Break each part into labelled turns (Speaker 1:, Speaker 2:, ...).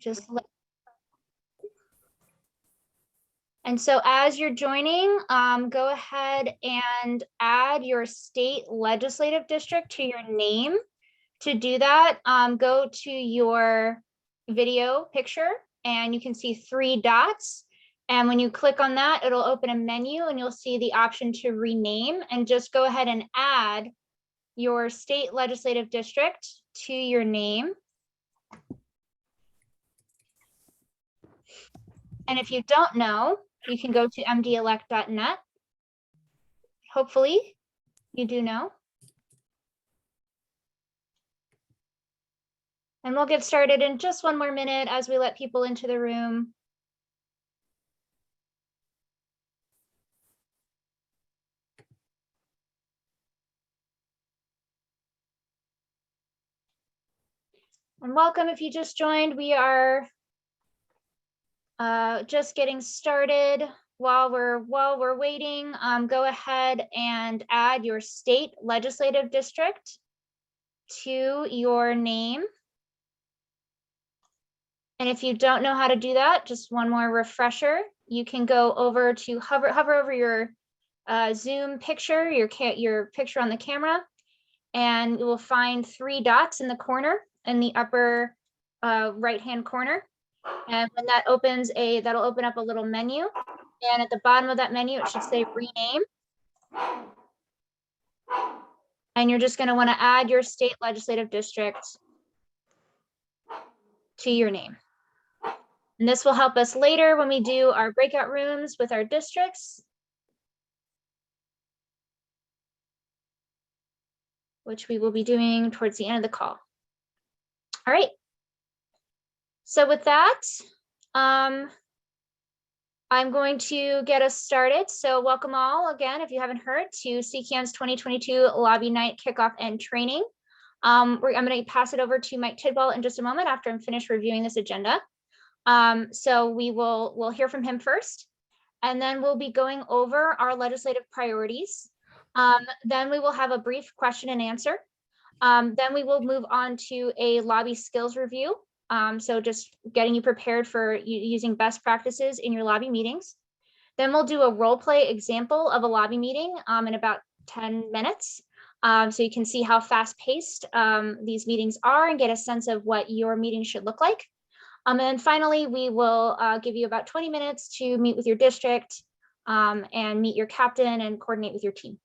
Speaker 1: just let. And so as you're joining, go ahead and add your state legislative district to your name. To do that, go to your video picture and you can see 3 dots. And when you click on that, it'll open a menu and you'll see the option to rename, and just go ahead and add your state legislative district to your name. And if you don't know, you can go to mdelect.net. Hopefully you do know. And we'll get started in just 1 more minute as we let people into the room. And welcome if you just joined. We are just getting started. While we're waiting, go ahead and add your state legislative district to your name. And if you don't know how to do that, just one more refresher. You can go over to hover over your Zoom picture, your picture on the camera, and you will find 3 dots in the corner in the upper right-hand corner. And when that opens, that'll open up a little menu. And at the bottom of that menu, it should say rename. And you're just going to want to add your state legislative district to your name. And this will help us later when we do our breakout rooms with our districts, which we will be doing towards the end of the call. All right. So with that, I'm going to get us started. So welcome all again, if you haven't heard, to CCAN's 2022 Lobby Night Kickoff and Training. I'm going to pass it over to Mike Tidwell in just a moment after I'm finished reviewing this agenda. So we'll hear from him first, and then we'll be going over our legislative priorities. Then we will have a brief question and answer. Then we will move on to a lobby skills review. So just getting you prepared for using best practices in your lobby meetings. Then we'll do a role play example of a lobby meeting in about 10 minutes. So you can see how fast paced these meetings are and get a sense of what your meeting should look like. And then finally, we will give you about 20 minutes to meet with your district and meet your captain and coordinate with your team.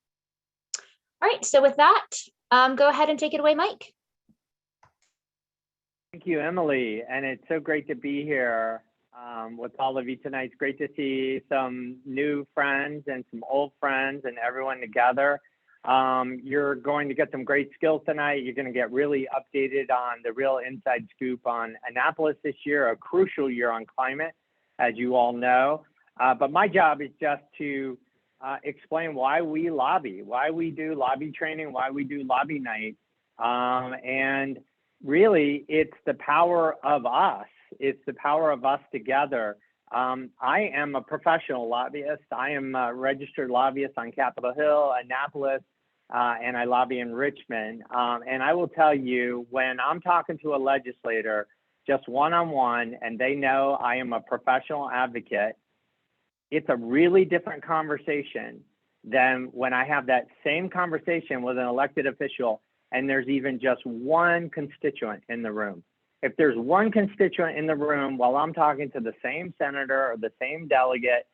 Speaker 1: All right, so with that, go ahead and take it away, Mike.
Speaker 2: Thank you, Emily. And it's so great to be here with all of you tonight. It's great to see some new friends and some old friends and everyone together. You're going to get some great skills tonight. You're going to get really updated on the real inside scoop on Annapolis this year, a crucial year on climate, as you all know. But my job is just to explain why we lobby, why we do lobby training, why we do lobby night. And really, it's the power of us. It's the power of us together. I am a professional lobbyist. I am a registered lobbyist on Capitol Hill, Annapolis, and I lobby in Richmond. And I will tell you, when I'm talking to a legislator, just one-on-one, and they know I am a professional advocate, it's a really different conversation than when I have that same conversation with an elected official and there's even just one constituent in the room. If there's one constituent in the room while I'm talking to the same senator or the same delegate,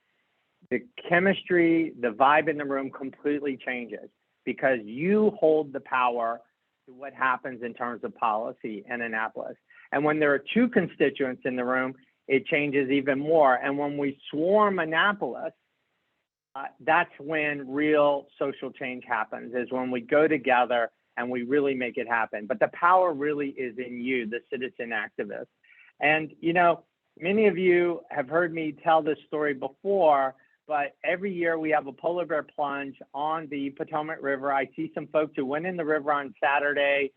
Speaker 2: the chemistry, the vibe in the room completely changes because you hold the power to what happens in terms of policy in Annapolis. And when there are 2 constituents in the room, it changes even more. And when we swarm Annapolis, that's when real social change happens, is when we go together and we really make it happen. But the power really is in you, the citizen activist. And, you know, many of you have heard me tell this story before, but every year we have a polar bear plunge on the Potomac River. I see some folks who went in the river on Saturday.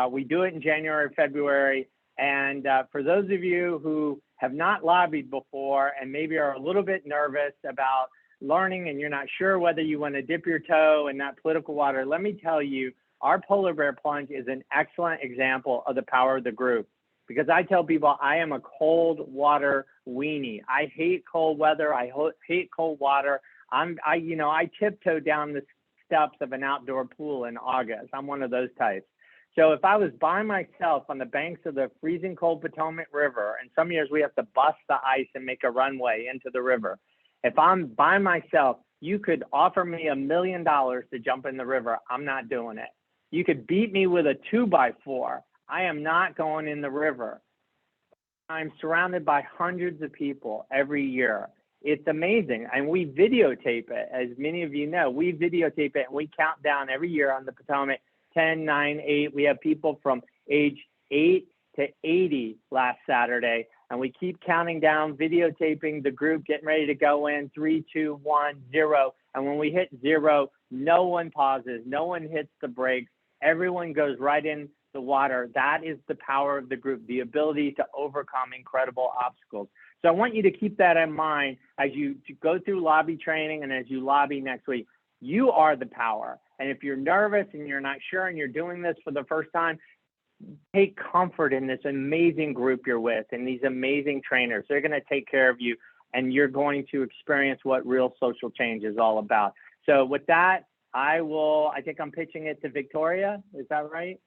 Speaker 2: We do it in January, February. And for those of you who have not lobbied before and maybe are a little bit nervous about learning and you're not sure whether you want to dip your toe in that political water, let me tell you, our polar bear plunge is an excellent example of the power of the group. because I tell people I am a cold water weenie. I hate cold weather. I hate cold water. I tiptoe down the steps of an outdoor pool in August. I'm one of those types. So if I was by myself on the banks of the freezing cold Potomac River, and some years we have to bust the ice and make a runway into the river. If I'm by myself, you could offer me $1 million to jump in the river. I'm not doing it. You could beat me with a 2x4. I am not going in the river. I'm surrounded by hundreds of people every year. It's amazing. And we videotape it. As many of you know, we videotape it and we count down every year on the Potomac, 10, 9, 8. We have people from age 8 to 80 last Saturday. And we keep counting down, videotaping the group, getting ready to go in, 3, 2, 1, 0. And when we hit 0, no one pauses, no one hits the brakes. Everyone goes right in the water. That is the power of the group, the ability to overcome incredible obstacles. So I want you to keep that in mind as you go through lobby training and as you lobby next week. You are the power. And if you're nervous and you're not sure and you're doing this for the first time, take comfort in this amazing group you're with and these amazing trainers. They're going to take care of you and you're going to experience what real social change is all about. So with that, I think I'm pitching it to Victoria. Is that right?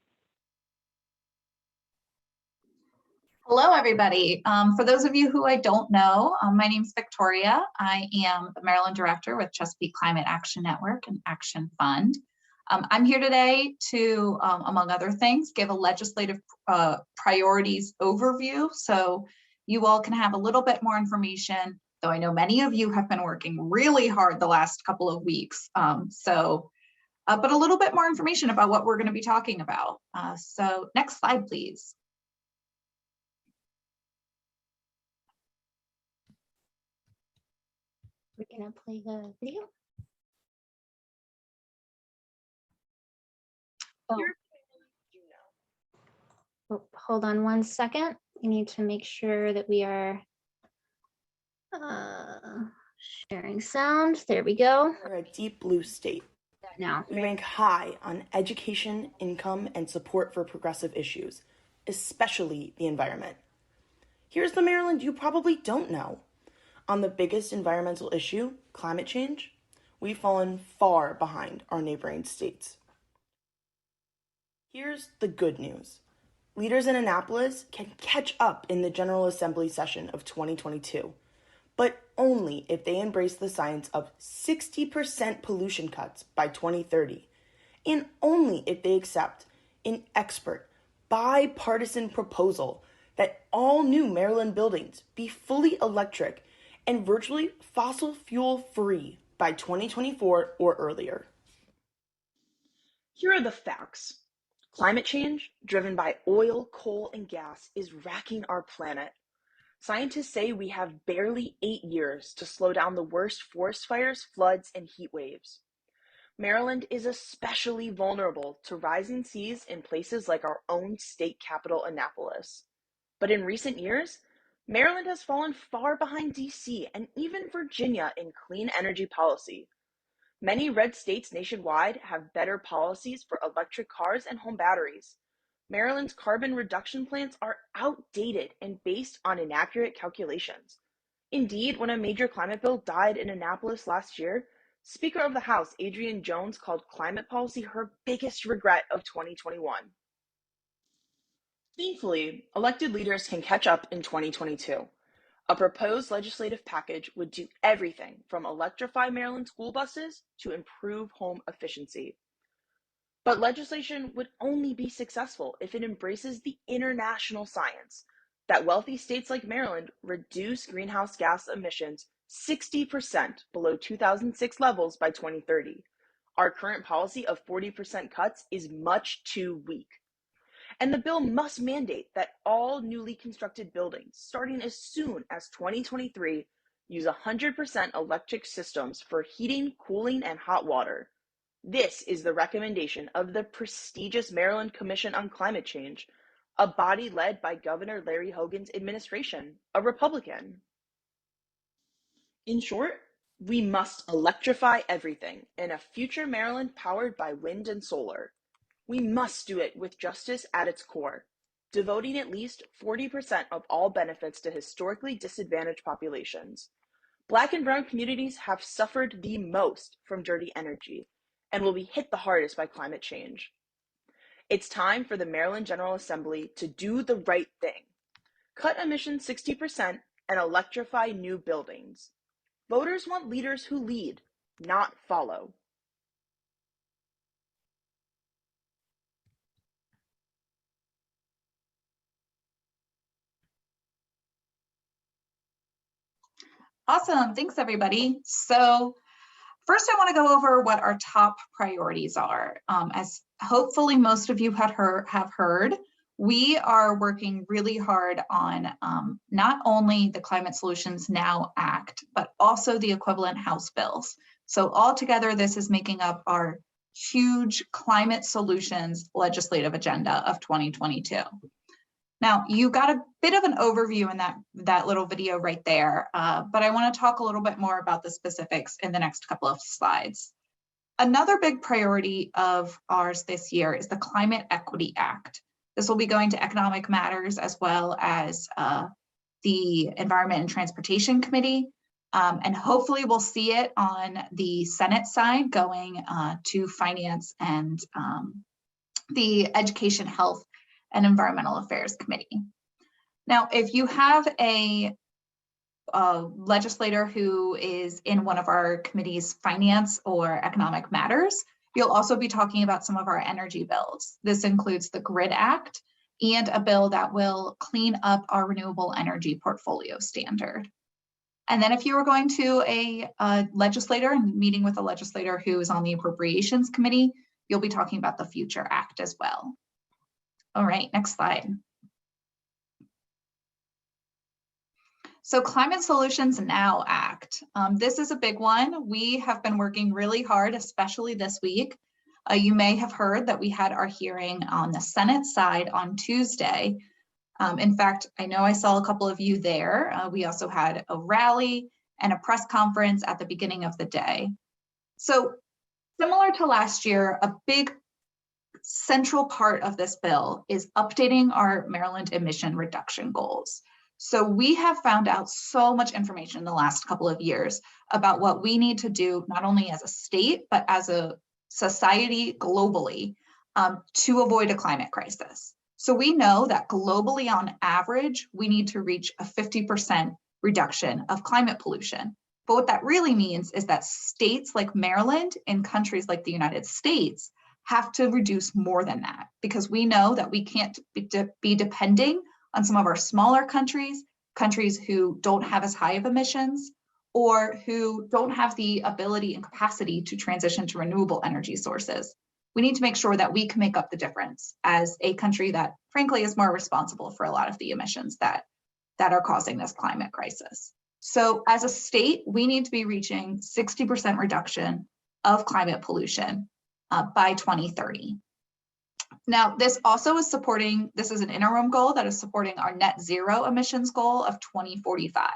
Speaker 3: Hello, everybody. For those of you who I don't know, my name is Victoria. I am the Maryland Director with Chesapeake Climate Action Network and Action Fund. I'm here today to, among other things, give a legislative priorities overview so you all can have a little bit more information, though I know many of you have been working really hard the last couple of weeks. But a little bit more information about what we're going to be talking about. So next slide, please.
Speaker 1: We're gonna play the video. Oh, hold on one second. We need to make sure that we are sharing sound. There we go.
Speaker 4: We're a deep blue state.
Speaker 1: Now
Speaker 4: We rank high on education, income, and support for progressive issues, especially the environment. Here's the Maryland you probably don't know. On the biggest environmental issue, climate change, we've fallen far behind our neighboring states. Here's the good news. Leaders in Annapolis can catch up in the General Assembly session of 2022, but only if they embrace the science of 60% pollution cuts by 2030, and only if they accept an expert, bipartisan proposal that all new Maryland buildings be fully electric and virtually fossil fuel free by 2024 or earlier. Here are the facts. Climate change, driven by oil, coal, and gas, is racking our planet. Scientists say we have barely 8 years to slow down the worst forest fires, floods, and heat waves. Maryland is especially vulnerable to rising seas in places like our own state capital, Annapolis. But in recent years, Maryland has fallen far behind DC and even Virginia in clean energy policy. Many red states nationwide have better policies for electric cars and home batteries. Maryland's carbon reduction plans are outdated and based on inaccurate calculations. Indeed, when a major climate bill died in Annapolis last year, Speaker of the House Adrienne Jones called climate policy her biggest regret of 2021. Thankfully, elected leaders can catch up in 2022. A proposed legislative package would do everything from electrify Maryland school buses to improve home efficiency. But legislation would only be successful if it embraces the international science that wealthy states like Maryland reduce greenhouse gas emissions 60% below 2006 levels by 2030. Our current policy of 40% cuts is much too weak. And the bill must mandate that all newly constructed buildings, starting as soon as 2023, use 100% electric systems for heating, cooling, and hot water. This is the recommendation of the prestigious Maryland Commission on Climate Change, a body led by Governor Larry Hogan's administration, a Republican. In short, we must electrify everything in a future Maryland powered by wind and solar. We must do it with justice at its core. devoting at least 40% of all benefits to historically disadvantaged populations. Black and brown communities have suffered the most from dirty energy and will be hit the hardest by climate change. It's time for the Maryland General Assembly to do the right thing. Cut emissions 60% and electrify new buildings. Voters want leaders who lead, not follow.
Speaker 3: Awesome, thanks everybody. So first I want to go over what our top priorities are. As hopefully most of you have heard, we are working really hard on not only the Climate Solutions Now Act, but also the equivalent House bills. So altogether, this is making up our huge climate solutions legislative agenda of 2022. Now, you got a bit of an overview in that little video right there, but I want to talk a little bit more about the specifics in the next couple of slides. Another big priority of ours this year is the Climate Equity Act. This will be going to Economic Matters as well as the Environment and Transportation Committee, and hopefully we'll see it on the Senate side going to Finance and the Education, Health, and Environmental Affairs Committee. Now, if you have a legislator who is in one of our committees, Finance or Economic Matters, you'll also be talking about some of our energy bills. This includes the Grid Act and a bill that will clean up our renewable energy portfolio standard. And then if you were going to a legislator and meeting with a legislator who is on the Appropriations Committee, you'll be talking about the Future Act as well. All right, next slide. So Climate Solutions Now Act. This is a big one. We have been working really hard, especially this week. You may have heard that we had our hearing on the Senate side on Tuesday. In fact, I know I saw a couple of you there. We also had a rally and a press conference at the beginning of the day. So similar to last year, a big central part of this bill is updating our Maryland emission reduction goals. So we have found out so much information in the last couple of years about what we need to do, not only as a state, but as a society globally to avoid a climate crisis. So we know that globally on average, we need to reach a 50% reduction of climate pollution. But what that really means is that states like Maryland and countries like the United States have to reduce more than that, because we know that we can't be depending on some of our smaller countries who don't have as high of emissions or who don't have the ability and capacity to transition to renewable energy sources. We need to make sure that we can make up the difference as a country that frankly is more responsible for a lot of the emissions that are causing this climate crisis. So as a state, we need to be reaching 60% reduction of climate pollution by 2030. Now, this also is supporting, this is an interim goal that is supporting our net zero emissions goal of 2045.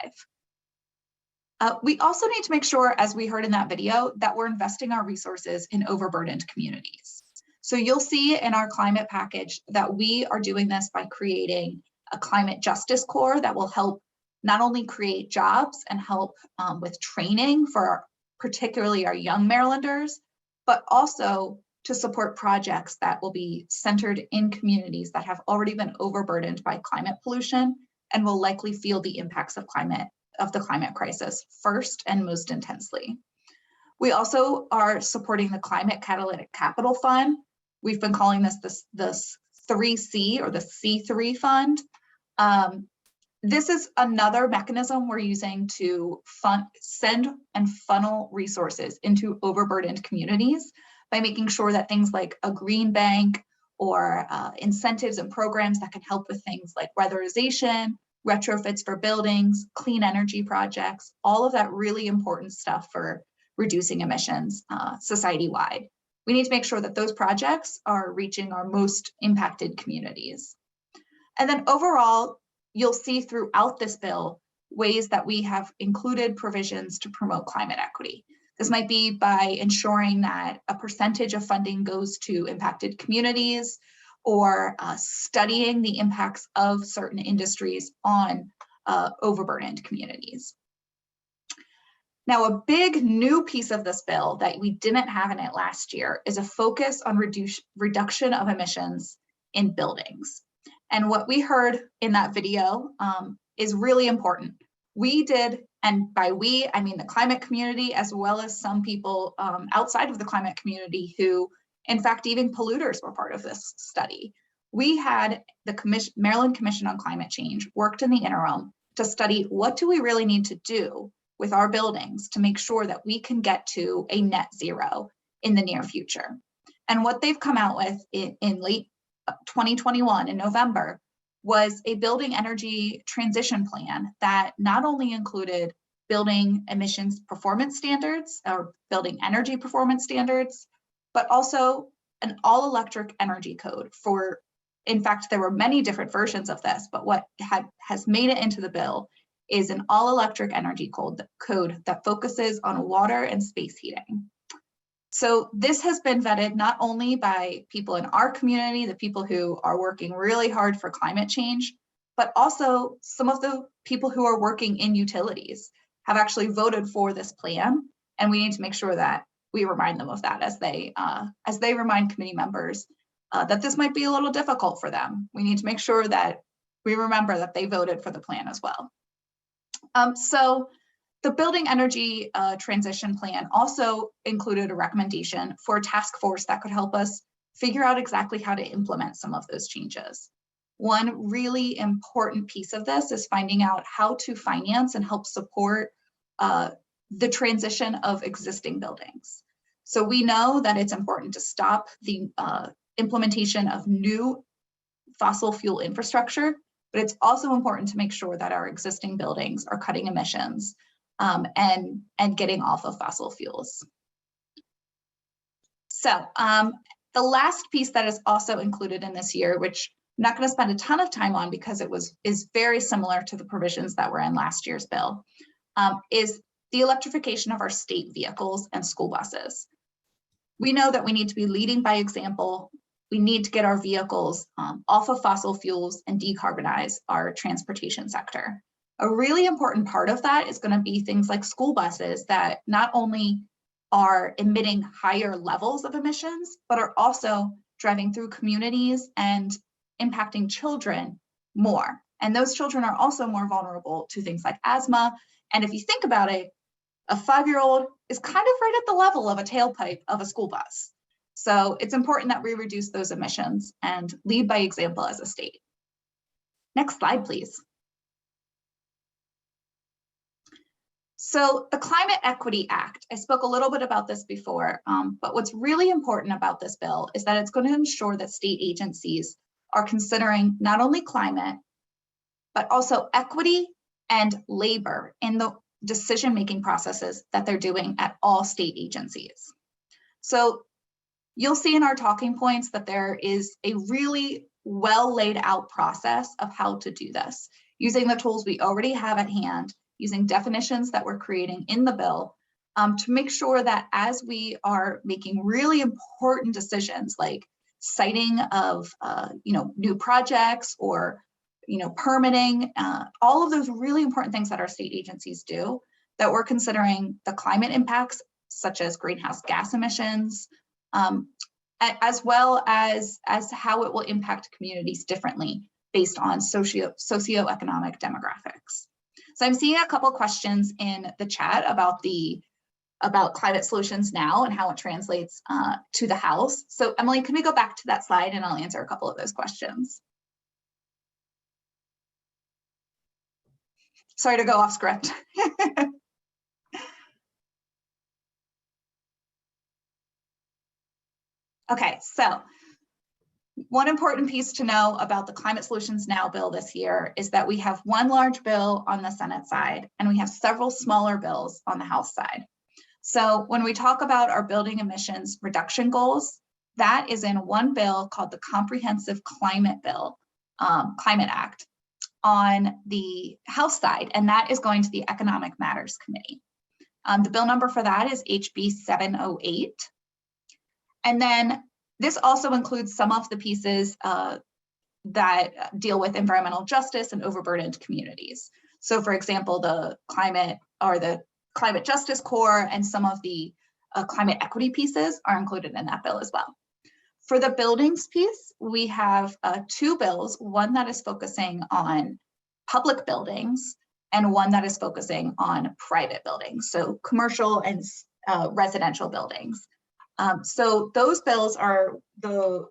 Speaker 3: We also need to make sure, as we heard in that video, that we're investing our resources in overburdened communities. So you'll see in our climate package that we are doing this by creating a climate justice corps that will help not only create jobs and help with training for particularly our young Marylanders, but also to support projects that will be centered in communities that have already been overburdened by climate pollution and will likely feel the impacts of the climate crisis first and most intensely. We also are supporting the Climate Catalytic Capital Fund. We've been calling this 3C or the C3 fund. This is another mechanism we're using to send and funnel resources into overburdened communities by making sure that things like a green bank or incentives and programs that can help with things like weatherization, retrofits for buildings, clean energy projects, all of that really important stuff for reducing emissions society-wide. We need to make sure that those projects are reaching our most impacted communities. And then overall, you'll see throughout this bill ways that we have included provisions to promote climate equity. This might be by ensuring that a percentage of funding goes to impacted communities, or studying the impacts of certain industries on overburdened communities. Now, a big new piece of this bill that we didn't have in it last year is a focus on reduction of emissions in buildings. And what we heard in that video is really important. We did, and by we, I mean the climate community, as well as some people outside of the climate community who, in fact, even polluters were part of this study. We had the Maryland Commission on Climate Change worked in the interim to study what do we really need to do with our buildings to make sure that we can get to a net zero in the near future. And what they've come out with in late 2021 in November was a building energy transition plan that not only included building emissions performance standards or building energy performance standards, but also an all electric energy code for, in fact, there were many different versions of this, but what has made it into the bill is an all electric energy code that focuses on water and space heating. So this has been vetted not only by people in our community, the people who are working really hard for climate change, but also some of the people who are working in utilities have actually voted for this plan. And we need to make sure that we remind them of that as they remind committee members that this might be a little difficult for them. We need to make sure that we remember that they voted for the plan as well. So the Building Energy Transition Plan also included a recommendation for a task force that could help us figure out exactly how to implement some of those changes. One really important piece of this is finding out how to finance and help support the transition of existing buildings. So we know that it's important to stop the implementation of new fossil fuel infrastructure, but it's also important to make sure that our existing buildings are cutting emissions and getting off of fossil fuels. So the last piece that is also included in this year, which I'm not going to spend a ton of time on because is very similar to the provisions that were in last year's bill, is the electrification of our state vehicles and school buses. We know that we need to be leading by example. We need to get our vehicles off of fossil fuels and decarbonize our transportation sector. A really important part of that is going to be things like school buses that not only are emitting higher levels of emissions, but are also driving through communities and impacting children more. And those children are also more vulnerable to things like asthma. And if you think about it, a 5-year-old is kind of right at the level of a tailpipe of a school bus. So it's important that we reduce those emissions and lead by example as a state. Next slide, please. So the Climate Equity Act, I spoke a little bit about this before, but what's really important about this bill is that it's going to ensure that state agencies are considering not only climate, but also equity and labor in the decision-making processes that they're doing at all state agencies. So you'll see in our talking points that there is a really well laid out process of how to do this, using the tools we already have at hand, using definitions that we're creating in the bill to make sure that as we are making really important decisions like siting of new projects or permitting, all of those really important things that our state agencies do, that we're considering the climate impacts such as greenhouse gas emissions, as well as how it will impact communities differently based on socioeconomic demographics. So I'm seeing a couple questions in the chat about Climate Solutions Now and how it translates to the House. So Emily, can we go back to that slide and I'll answer a couple of those questions. Sorry to go off script. Okay, so one important piece to know about the Climate Solutions Now bill this year is that we have one large bill on the Senate side and we have several smaller bills on the House side. So when we talk about our building emissions reduction goals, that is in one bill called the Comprehensive Climate Bill, Climate Act, on the House side, and that is going to the Economic Matters Committee. The bill number for that is HB 708. And then This also includes some of the pieces that deal with environmental justice and overburdened communities. So for example, the climate justice core and some of the climate equity pieces are included in that bill as well. For the buildings piece, we have 2 bills, one that is focusing on public buildings and one that is focusing on private buildings, so commercial and residential buildings. So those bills are the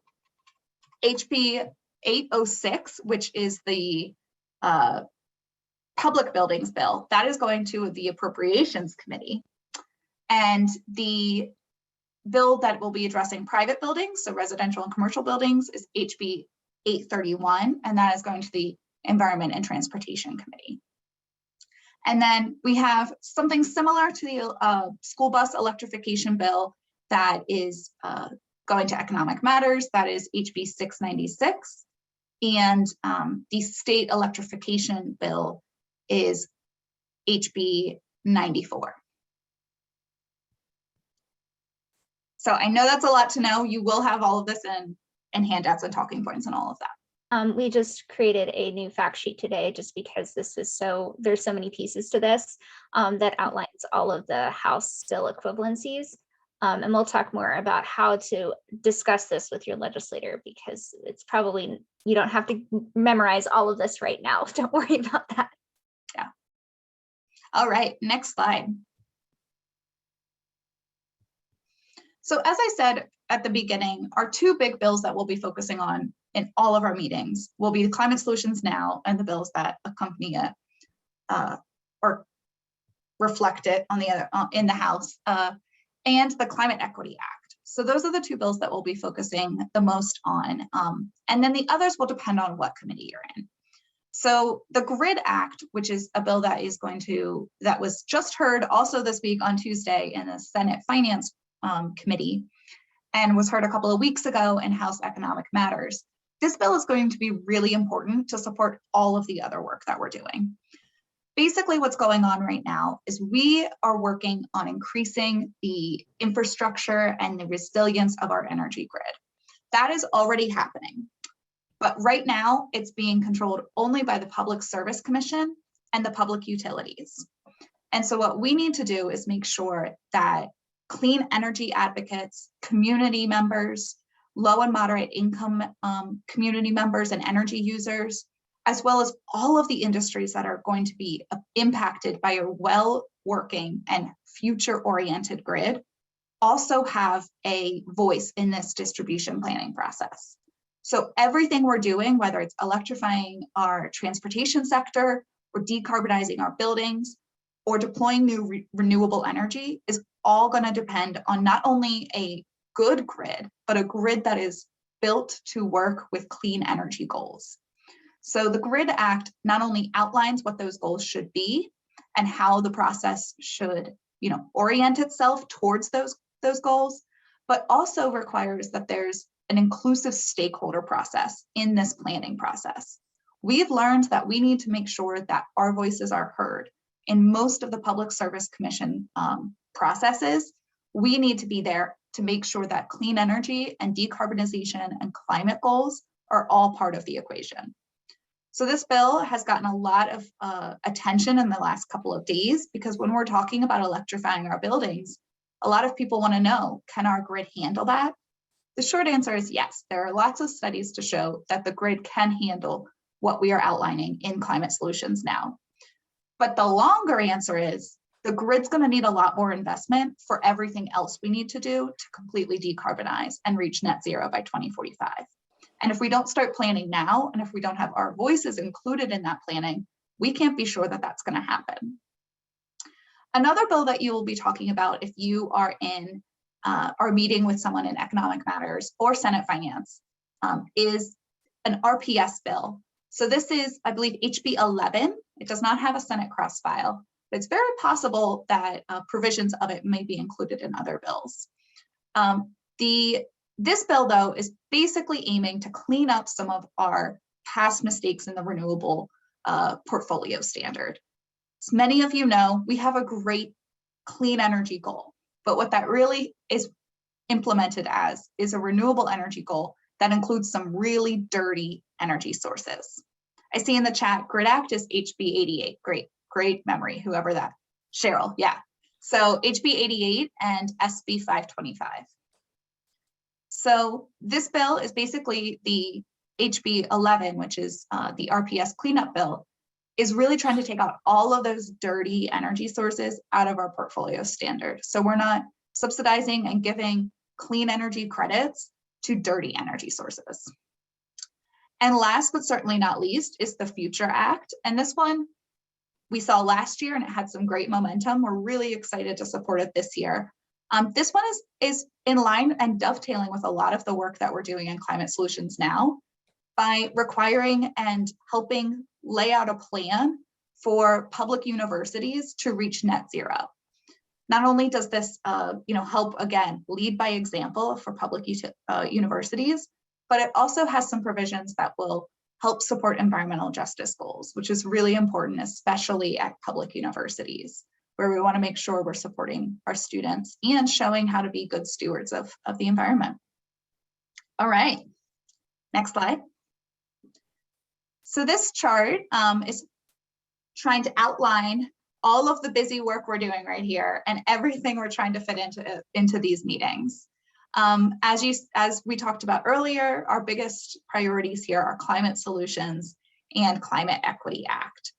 Speaker 3: HB 806, which is the public buildings bill. That is going to the Appropriations Committee. And the bill that will be addressing private buildings, so residential and commercial buildings, is HB 831, and that is going to the Environment and Transportation Committee. And then we have something similar to the school bus electrification bill that is going to Economic Matters, that is HB 696. And the state electrification bill is HB 94. So I know that's a lot to know. You will have all of this in handouts and talking points and all of that.
Speaker 1: We just created a new fact sheet today just because this is there's so many pieces to this that outlines all of the House bill equivalencies. And we'll talk more about how to discuss this with your legislator, because it's probably, you don't have to memorize all of this right now. Don't worry about that.
Speaker 3: Yeah. All right, next slide. So as I said at the beginning, our 2 big bills that we'll be focusing on in all of our meetings will be the Climate Solutions Now and the bills that accompany it or reflect it on the other in the House, and the Climate Equity Act. So those are the 2 bills that we'll be focusing the most on. And then the others will depend on what committee you're in. So the GRID Act, which is a bill that that was just heard also this week on Tuesday in the Senate Finance Committee, and was heard a couple of weeks ago in House Economic Matters. This bill is going to be really important to support all of the other work that we're doing. Basically, what's going on right now is we are working on increasing the infrastructure and the resilience of our energy grid. That is already happening. But right now, it's being controlled only by the Public Service Commission and the public utilities. And so what we need to do is make sure that clean energy advocates, community members, low and moderate income community members and energy users, as well as all of the industries that are going to be impacted by a well-working and future-oriented grid, also have a voice in this distribution planning process. So everything we're doing, whether it's electrifying our transportation sector, or decarbonizing our buildings, or deploying new renewable energy, is all going to depend on not only a good grid, but a grid that is built to work with clean energy goals. So the GRID Act not only outlines what those goals should be and how the process should, orient itself towards those goals, but also requires that there's an inclusive stakeholder process in this planning process. We've learned that we need to make sure that our voices are heard. In most of the Public Service Commission processes, we need to be there to make sure that clean energy and decarbonization and climate goals are all part of the equation. So this bill has gotten a lot of attention in the last couple of days, because when we're talking about electrifying our buildings, a lot of people want to know, can our grid handle that? The short answer is yes. There are lots of studies to show that the grid can handle what we are outlining in Climate Solutions Now. But the longer answer is the grid's going to need a lot more investment for everything else we need to do to completely decarbonize and reach net zero by 2045. And if we don't start planning now, and if we don't have our voices included in that planning, we can't be sure that that's going to happen. Another bill that you will be talking about if you are in our meeting with someone in Economic Matters or Senate Finance is an RPS bill. So this is, I believe, HB 11. It does not have a Senate cross file, but it's very possible that provisions of it may be included in other bills. This bill, though, is basically aiming to clean up some of our past mistakes in the renewable portfolio standard. As many of you know, we have a great clean energy goal, but what that really is implemented as is a renewable energy goal that includes some really dirty energy sources. I see in the chat, Grid Act is HB 88. Great memory, whoever that. Cheryl, yeah. So HB 88 and SB 525. So this bill is basically the HB 11, which is the RPS cleanup bill, is really trying to take out all of those dirty energy sources out of our portfolio standard. So we're not subsidizing and giving clean energy credits to dirty energy sources. And last but certainly not least is the Future Act. And this one we saw last year and it had some great momentum. We're really excited to support it this year. This one is in line and dovetailing with a lot of the work that we're doing in climate solutions now by requiring and helping lay out a plan for public universities to reach net zero. Not only does this help, again, lead by example for public universities, but it also has some provisions that will help support environmental justice goals, which is really important, especially at public universities, where we want to make sure we're supporting our students and showing how to be good stewards of the environment. All right, next slide. So this chart is trying to outline all of the busy work we're doing right here and everything we're trying to fit into these meetings. As we talked about earlier, our biggest priorities here are climate solutions and Climate Equity Act.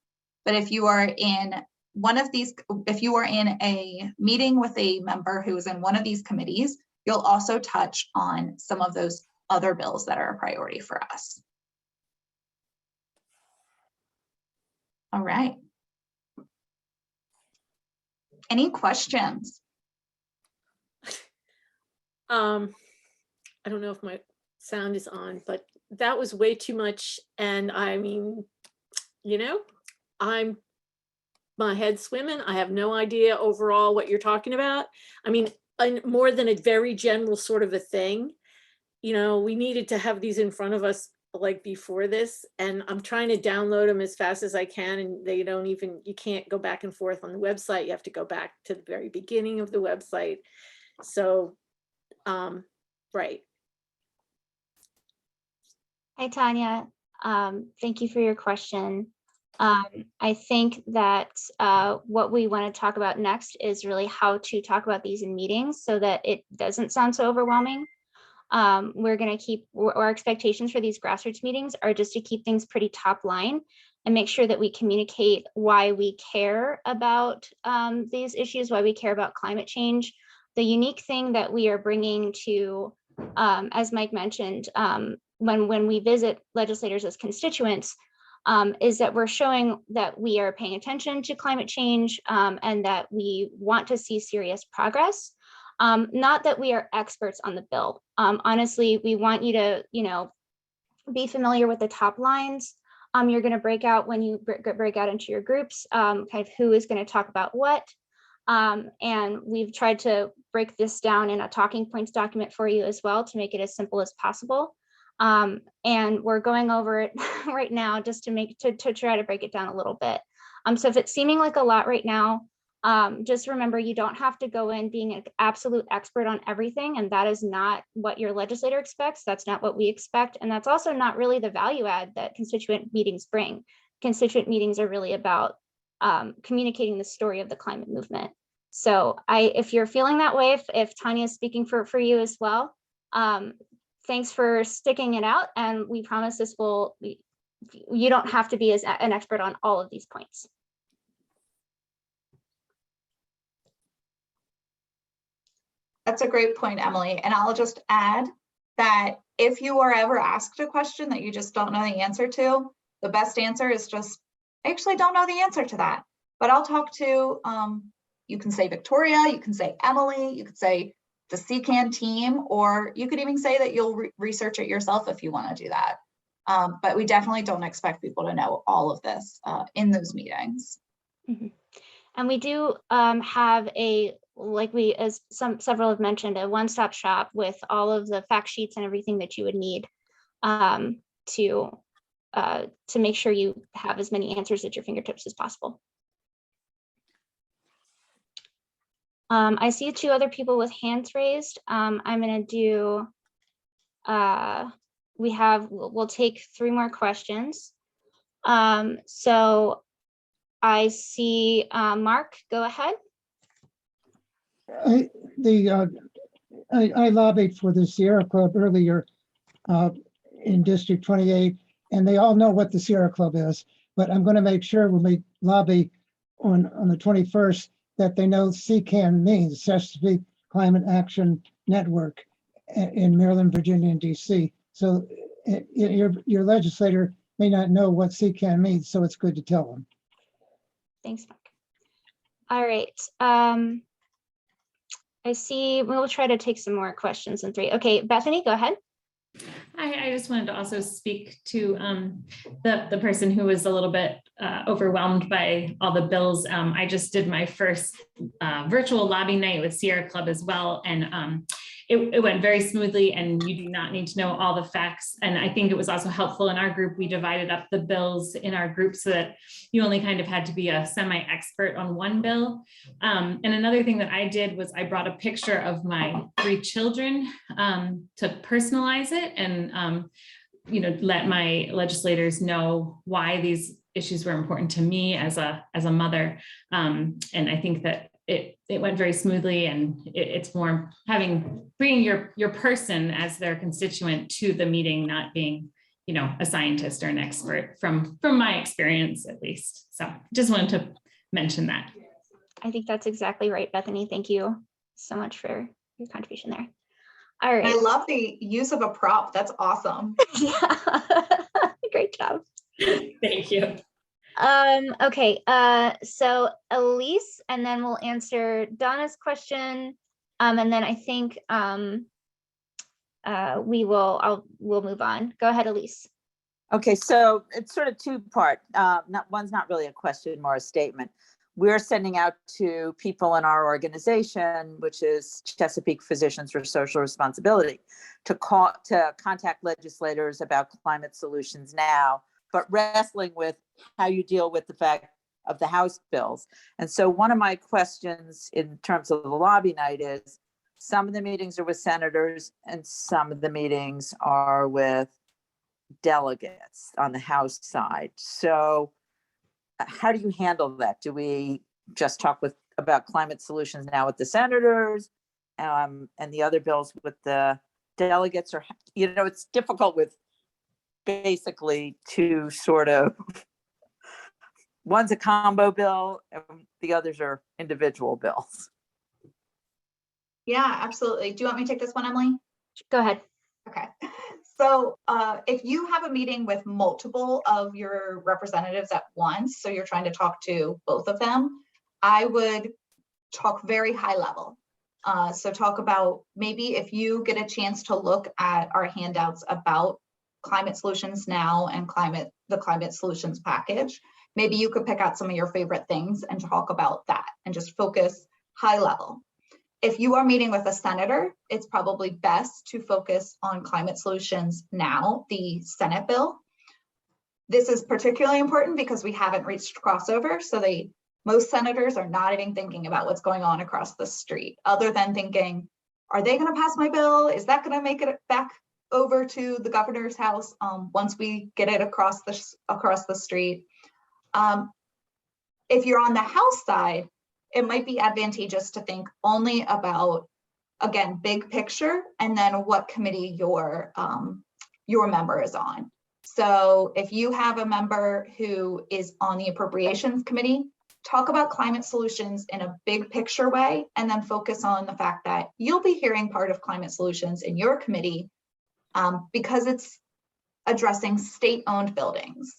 Speaker 3: But if you are in one of these, if you are in a meeting with a member who is in one of these committees, you'll also touch on some of those other bills that are a priority for us. All right. Any questions?
Speaker 5: I don't know if my sound is on, but that was way too much. And I mean, my head's swimming. I have no idea overall what you're talking about. I mean, more than a very general sort of a thing. We needed to have these in front of us like before this, and I'm trying to download them as fast as I can, and you can't go back and forth on the website. You have to go back to the very beginning of the website. So, right.
Speaker 1: Hi, Tanya. Thank you for your question. I think that what we want to talk about next is really how to talk about these in meetings so that it doesn't sound so overwhelming. We're going to keep our expectations for these grassroots meetings are just to keep things pretty top line and make sure that we communicate why we care about these issues, why we care about climate change. The unique thing that we are bringing to, as Mike mentioned, when we visit legislators as constituents, is that we're showing that we are paying attention to climate change and that we want to see serious progress. Not that we are experts on the bill. Honestly, we want you to, be familiar with the top lines. You're going to break out when you break out into your groups, kind of who is going to talk about what. And we've tried to break this down in a talking points document for you as well to make it as simple as possible. And we're going over it right now just to try to break it down a little bit. So if it's seeming like a lot right now, just remember you don't have to go in being an absolute expert on everything, and that is not what your legislator expects. That's not what we expect, and that's also not really the value add that constituent meetings bring. Constituent meetings are really about communicating the story of the climate movement. So if you're feeling that way, if Tanya is speaking for you as well, thanks for sticking it out, and we promise this will, you don't have to be an expert on all of these points.
Speaker 3: That's a great point, Emily. And I'll just add that if you are ever asked a question that you just don't know the answer to, the best answer is just, I actually don't know the answer to that, but I'll talk to, you can say Victoria, you can say Emily, you could say the CCAN team, or you could even say that you'll research it yourself if you want to do that. But we definitely don't expect people to know all of this in those meetings.
Speaker 1: Mm-hmm. And we do have as several have mentioned, a one-stop shop with all of the fact sheets and everything that you would need to make sure you have as many answers at your fingertips as possible. I see two other people with hands raised. I'm gonna do, we'll take 3 more questions. So I see, Mark, go ahead.
Speaker 6: I lobbied for the Sierra Club earlier in District 28, and they all know what the Sierra Club is. But I'm going to make sure when we lobby on the 21st that they know CCAN means Chesapeake Climate Action Network in Maryland, Virginia, and DC. So your legislator may not know what CCAN means, so it's good to tell them.
Speaker 1: Thanks, Mark. All right. I see, we'll try to take some more questions in 3. Okay, Bethany, go ahead.
Speaker 7: I just wanted to also speak to the person who was a little bit overwhelmed by all the bills. I just did my first virtual lobby night with Sierra Club as well, and it went very smoothly, and you do not need to know all the facts. And I think it was also helpful in our group. We divided up the bills in our group so that you only kind of had to be a semi-expert on one bill. And another thing that I did was I brought a picture of my 3 children to personalize it and let my legislators know why these issues were important to me as a mother. And I think that it went very smoothly, and it's more bringing your person as their constituent to the meeting, not being, a scientist or an expert from my experience, at least. So just wanted to mention that.
Speaker 1: I think that's exactly right, Bethany. Thank you so much for your contribution there. All right.
Speaker 3: I love the use of a prop. That's awesome.
Speaker 1: Yeah. Great job.
Speaker 7: Thank you.
Speaker 1: Okay, so Elise, and then we'll answer Donna's question. And then I think we'll move on. Go ahead, Elise.
Speaker 8: Okay, so it's sort of 2-part. One's not really a question, more a statement. We're sending out to people in our organization, which is Chesapeake Physicians for Social Responsibility, to contact legislators about climate solutions now, but wrestling with how you deal with the fact of the House bills. And so one of my questions in terms of the lobby night is, some of the meetings are with senators and some of the meetings are with delegates on the House side. So how do you handle that? Do we just talk about climate solutions now with the senators and the other bills with the delegates? Or, it's difficult with basically 2 sort of, one's a combo bill and the others are individual bills.
Speaker 3: Yeah, absolutely. Do you want me to take this one, Emily?
Speaker 1: Go ahead.
Speaker 3: Okay. So if you have a meeting with multiple of your representatives at once, so you're trying to talk to both of them, I would talk very high level. So talk about, maybe if you get a chance to look at our handouts about climate solutions now and the climate solutions package, maybe you could pick out some of your favorite things and talk about that and just focus high level. If you are meeting with a senator, it's probably best to focus on climate solutions now, the Senate bill. This is particularly important because we haven't reached crossover. So most senators are not even thinking about what's going on across the street, other than thinking, are they going to pass my bill? Is that going to make it back over to the governor's house once we get it across the street? If you're on the House side, it might be advantageous to think only about, again, big picture, and then what committee your member is on. So if you have a member who is on the Appropriations Committee, talk about climate solutions in a big picture way, and then focus on the fact that you'll be hearing part of climate solutions in your committee because it's addressing state-owned buildings.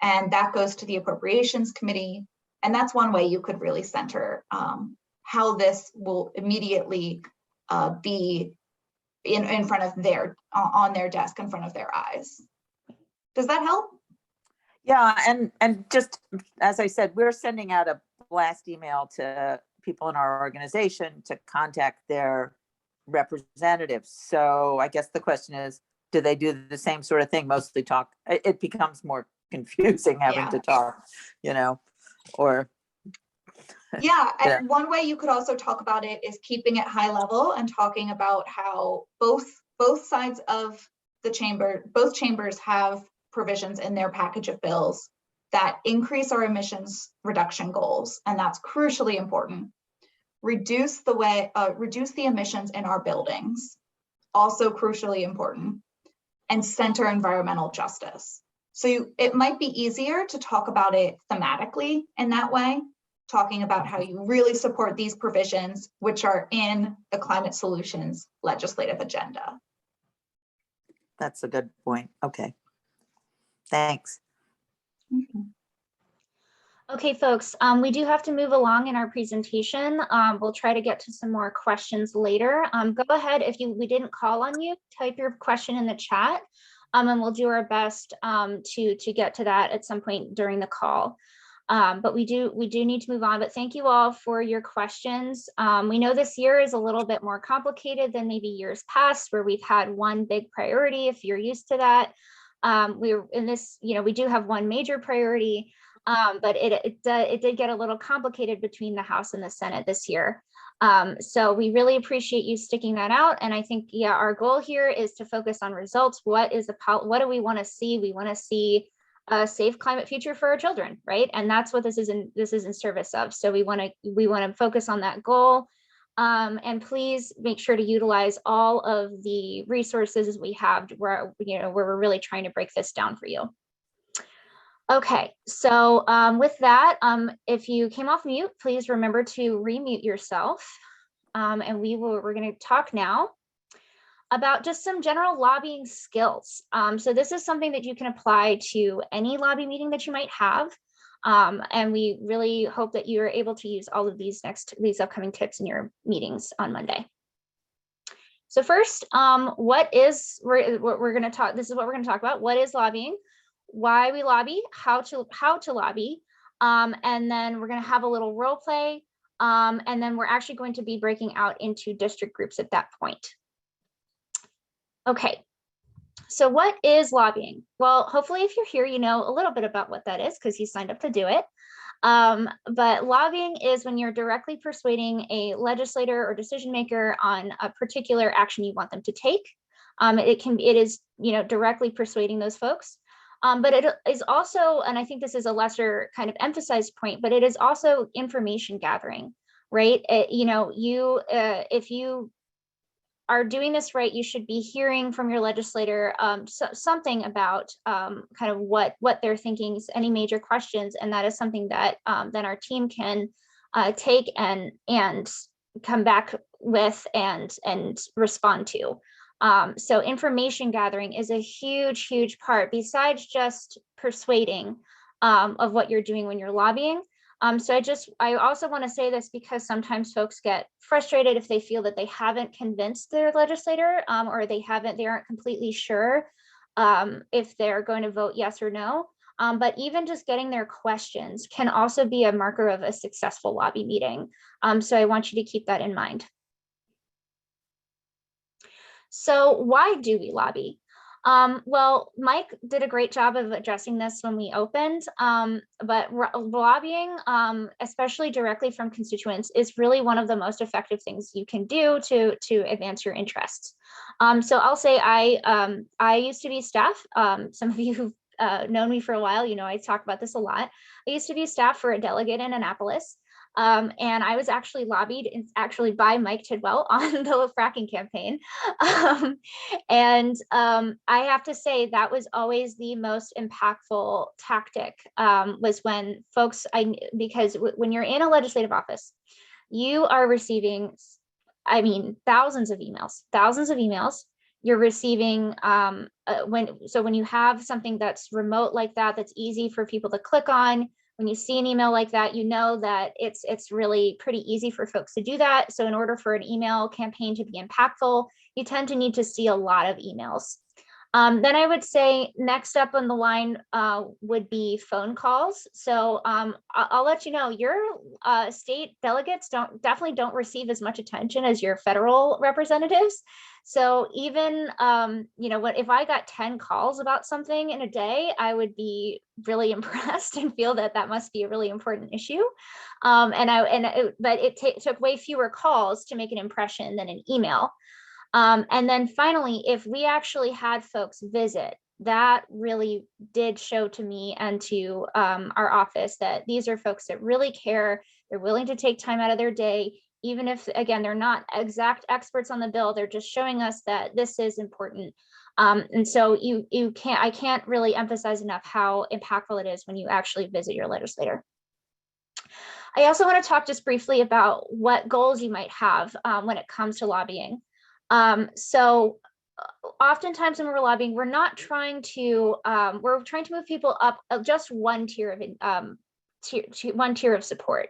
Speaker 3: And that goes to the Appropriations Committee. And that's one way you could really center how this will immediately be in front of on their desk, in front of their eyes. Does that help?
Speaker 8: Yeah, and just as I said, we're sending out a blast email to people in our organization to contact their representatives. So I guess the question is, do they do the same sort of thing? Mostly talk. It becomes more confusing having to talk, or
Speaker 3: Yeah,
Speaker 8: Yeah.
Speaker 3: and one way you could also talk about it is keeping it high level and talking about how both sides of the chamber, both chambers have provisions in their package of bills that increase our emissions reduction goals, and that's crucially important. Reduce the emissions in our buildings, also crucially important, and center environmental justice. So it might be easier to talk about it thematically in that way, talking about how you really support these provisions, which are in the climate solutions legislative agenda.
Speaker 8: That's a good point. Okay. Thanks.
Speaker 1: Okay, folks, we do have to move along in our presentation. We'll try to get to some more questions later. Go ahead, if we didn't call on you, type your question in the chat, and we'll do our best to get to that at some point during the call. But we do need to move on, but thank you all for your questions. We know this year is a little bit more complicated than maybe years past, where we've had one big priority, if you're used to that. We're in this, we do have one major priority, but it did get a little complicated between the House and the Senate this year. So we really appreciate you sticking that out. And I think, yeah, our goal here is to focus on results. What do we want to see? We want to see a safe climate future for our children, right? And that's what this is in service of. So we want to focus on that goal. And please make sure to utilize all of the resources we have where we're really trying to break this down for you. Okay, so with that, if you came off mute, please remember to remute yourself. And we're going to talk now about just some general lobbying skills. So this is something that you can apply to any lobby meeting that you might have. And we really hope that you're able to use all of these upcoming tips in your meetings on Monday. So first, this is what we're going to talk about. What is lobbying? Why we lobby, how to lobby, and then we're going to have a little role play, and then we're actually going to be breaking out into district groups at that point. Okay, so what is lobbying? Well, hopefully if you're here, you know a little bit about what that is because you signed up to do it. But lobbying is when you're directly persuading a legislator or decision maker on a particular action you want them to take. It is directly persuading those folks. But it is also, and I think this is a lesser kind of emphasized point, but it is also information gathering, right? If you are doing this right, you should be hearing from your legislator something about kind of what they're thinking, any major questions, and that is something that then our team can take and come back with and respond to. So information gathering is a huge part besides just persuading of what you're doing when you're lobbying. So I also want to say this because sometimes folks get frustrated if they feel that they haven't convinced their legislator or they aren't completely sure if they're going to vote yes or no. But even just getting their questions can also be a marker of a successful lobby meeting. So I want you to keep that in mind. So why do we lobby? Well, Mike did a great job of addressing this when we opened, but lobbying, especially directly from constituents, is really one of the most effective things you can do to advance your interests. So I'll say I used to be staff. Some of you who've known me for a while, I talk about this a lot. I used to be staff for a delegate in Annapolis. And I was actually lobbied by Mike Tidwell on the fracking campaign. I have to say that was always the most impactful tactic was when folks, because when you're in a legislative office, you are receiving, thousands of emails. You're receiving when you have something that's remote like that, that's easy for people to click on. When you see an email like that, you know that it's really pretty easy for folks to do that. So in order for an email campaign to be impactful, you tend to need to see a lot of emails. Then I would say next up on the line would be phone calls. So I'll let you know, your state delegates definitely don't receive as much attention as your federal representatives. So even, if I got 10 calls about something in a day, I would be really impressed and feel that that must be a really important issue. But it took way fewer calls to make an impression than an email. And then finally, if we actually had folks visit, that really did show to me and to our office that these are folks that really care. They're willing to take time out of their day, even if, again, they're not exact experts on the bill. They're just showing us that this is important. And so I can't really emphasize enough how impactful it is when you actually visit your legislator. I also want to talk just briefly about what goals you might have when it comes to lobbying. So oftentimes when we're lobbying, we're trying to move people up just one tier of support.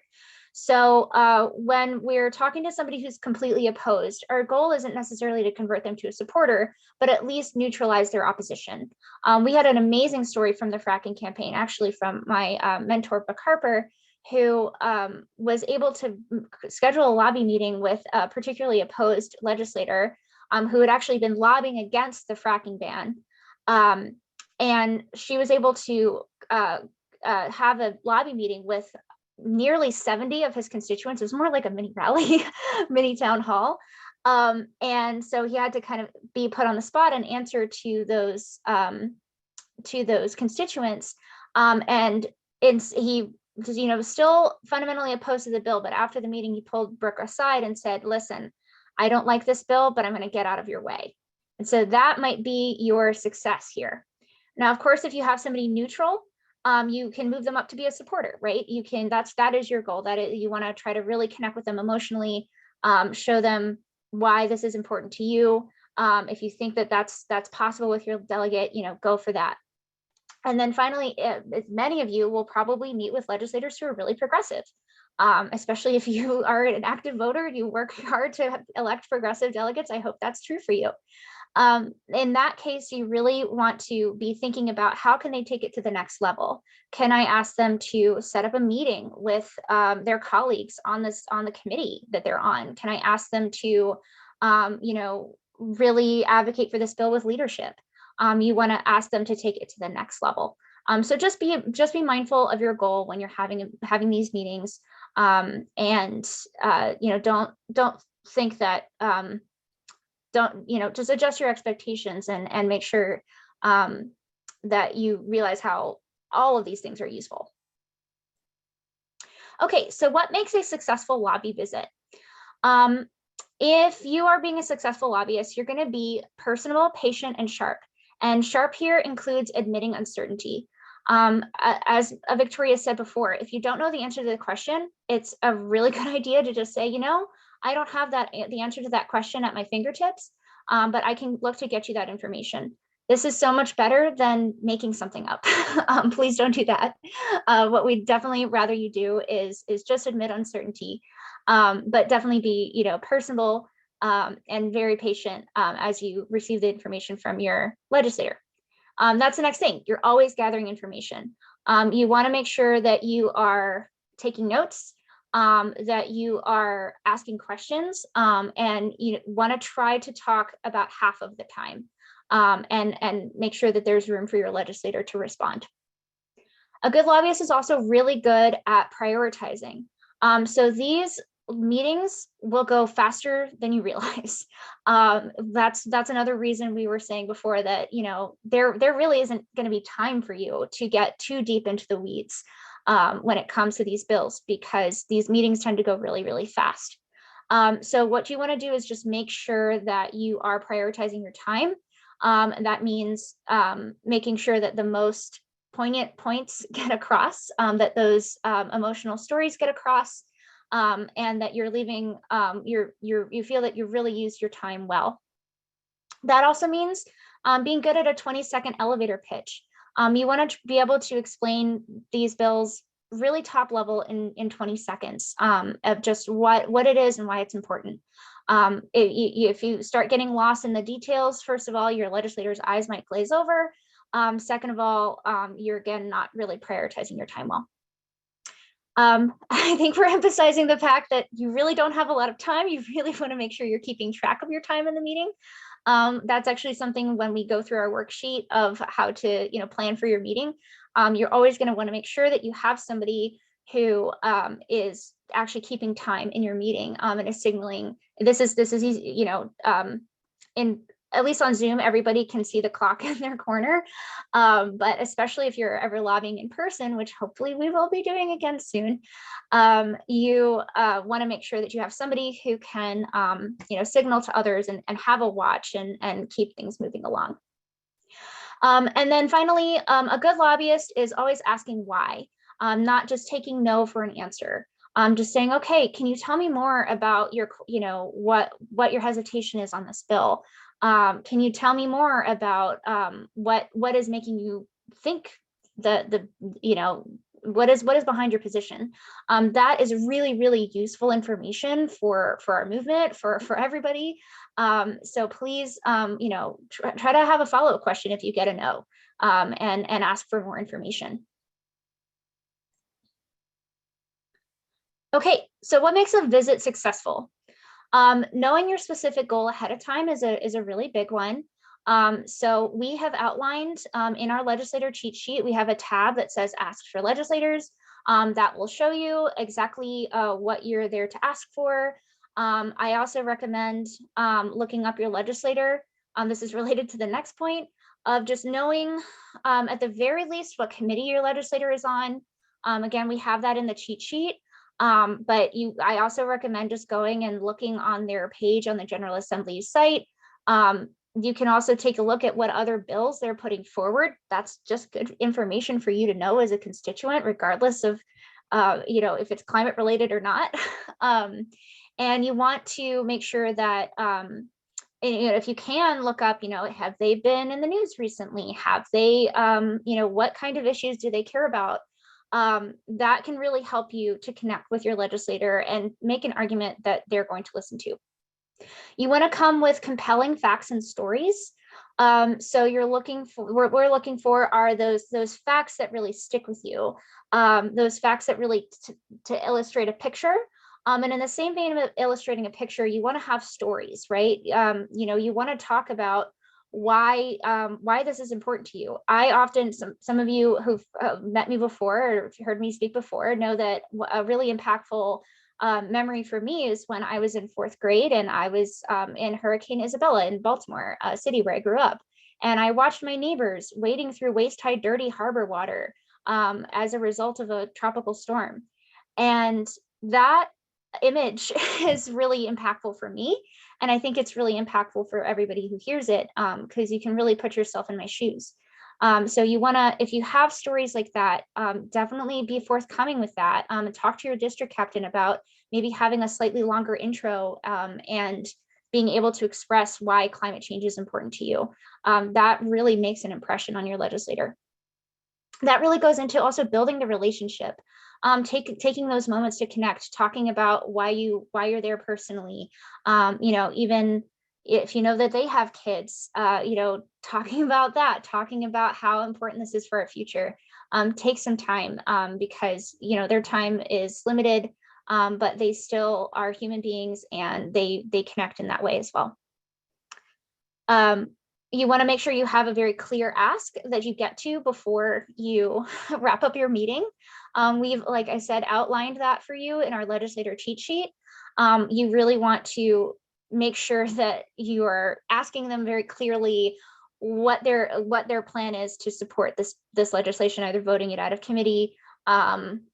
Speaker 1: So when we're talking to somebody who's completely opposed, our goal isn't necessarily to convert them to a supporter, but at least neutralize their opposition. We had an amazing story from the fracking campaign, actually from my mentor, Buck Harper, who was able to schedule a lobby meeting with a particularly opposed legislator who had actually been lobbying against the fracking ban. And she was able to have a lobby meeting with nearly 70 of his constituents. It was more like a mini rally, mini town hall. And so he had to kind of be put on the spot and answer to those constituents. And he was still fundamentally opposed to the bill, but after the meeting, he pulled Brooke aside and said, listen, I don't like this bill, but I'm going to get out of your way. And so that might be your success here. Now, of course, if you have somebody neutral, you can move them up to be a supporter, right? That is your goal, you want to try to really connect with them emotionally, show them why this is important to you. If you think that that's possible with your delegate, go for that. And then finally, many of you will probably meet with legislators who are really progressive, especially if you are an active voter and you work hard to elect progressive delegates. I hope that's true for you. In that case, you really want to be thinking about how can they take it to the next level? Can I ask them to set up a meeting with their colleagues on the committee that they're on? Can I ask them to, really advocate for this bill with leadership? You want to ask them to take it to the next level. So just be mindful of your goal when you're having these meetings, and don't think that just adjust your expectations and make sure that you realize how all of these things are useful. Okay, so what makes a successful lobby visit? If you are being a successful lobbyist, you're going to be personable, patient, and sharp. And sharp here includes admitting uncertainty. As Victoria said before, if you don't know the answer to the question, it's a really good idea to just say, I don't have the answer to that question at my fingertips, but I can look to get you that information. This is so much better than making something up. Please don't do that. What we'd definitely rather you do is just admit uncertainty, but definitely be, personable and very patient as you receive the information from your legislator. That's the next thing. You're always gathering information. You want to make sure that you are taking notes, that you are asking questions, and you want to try to talk about half of the time, and make sure that there's room for your legislator to respond. A good lobbyist is also really good at prioritizing. So these meetings will go faster than you realize. That's another reason we were saying before that, there really isn't going to be time for you to get too deep into the weeds when it comes to these bills, because these meetings tend to go really, really fast. So what you want to do is just make sure that you are prioritizing your time. And that means making sure that the most poignant points get across, that those emotional stories get across, and that you're leaving, you feel that you really used your time well. That also means being good at a 20-second elevator pitch. You want to be able to explain these bills really top level in 20 seconds of just what it is and why it's important. If you start getting lost in the details, first of all, your legislators' eyes might glaze over. Second of all, you're again not really prioritizing your time well. I think we're emphasizing the fact that you really don't have a lot of time. You really want to make sure you're keeping track of your time in the meeting. That's actually something when we go through our worksheet of how to, plan for your meeting. You're always going to want to make sure that you have somebody who is actually keeping time in your meeting and is signaling this is easy, in at least on Zoom, everybody can see the clock in their corner. But especially if you're ever lobbying in person, which hopefully we will be doing again soon, you want to make sure that you have somebody who can, signal to others and have a watch and keep things moving along. And then finally, a good lobbyist is always asking why, not just taking no for an answer. Just saying, okay, can you tell me more about your, what your hesitation is on this bill? Can you tell me more about what is making you think what is behind your position? That is really, really useful information for our movement, for everybody. So please, try to have a follow-up question if you get a no, and ask for more information. Okay, so what makes a visit successful? Knowing your specific goal ahead of time is a really big one. So we have outlined in our legislator cheat sheet, we have a tab that says ask for legislators that will show you exactly what you're there to ask for. I also recommend looking up your legislator. This is related to the next point of just knowing at the very least what committee your legislator is on. Again, we have that in the cheat sheet. But I also recommend just going and looking on their page on the General Assembly's site. You can also take a look at what other bills they're putting forward. That's just good information for you to know as a constituent, regardless of, if it's climate related or not. And you want to make sure that, if you can look up, have they been in the news recently? Have they, what kind of issues do they care about? That can really help you to connect with your legislator and make an argument that they're going to listen to. You want to come with compelling facts and stories. So you're looking for, we're looking for are those facts that really stick with you, those facts that really to illustrate a picture. And in the same vein of illustrating a picture, you want to have stories, right? You want to talk about why this is important to you. I often, some of you who've met me before or heard me speak before know that a really impactful memory for me is when I was in 4th grade and I was in Hurricane Isabella in Baltimore, a city where I grew up. And I watched my neighbors wading through waist-high dirty harbor water as a result of a tropical storm. And that image is really impactful for me. And I think it's really impactful for everybody who hears it, because you can really put yourself in my shoes. So you want to, if you have stories like that, definitely be forthcoming with that, and talk to your district captain about maybe having a slightly longer intro and being able to express why climate change is important to you. That really makes an impression on your legislator. That really goes into also building the relationship. Taking those moments to connect, talking about why you're there personally, even if you know that they have kids, talking about that, talking about how important this is for our future. Take some time because their time is limited, but they still are human beings and they connect in that way as well. You want to make sure you have a very clear ask that you get to before you wrap up your meeting. We've, like I said, outlined that for you in our legislator cheat sheet. You really want to make sure that you are asking them very clearly what their plan is to support this legislation, either voting it out of committee, voting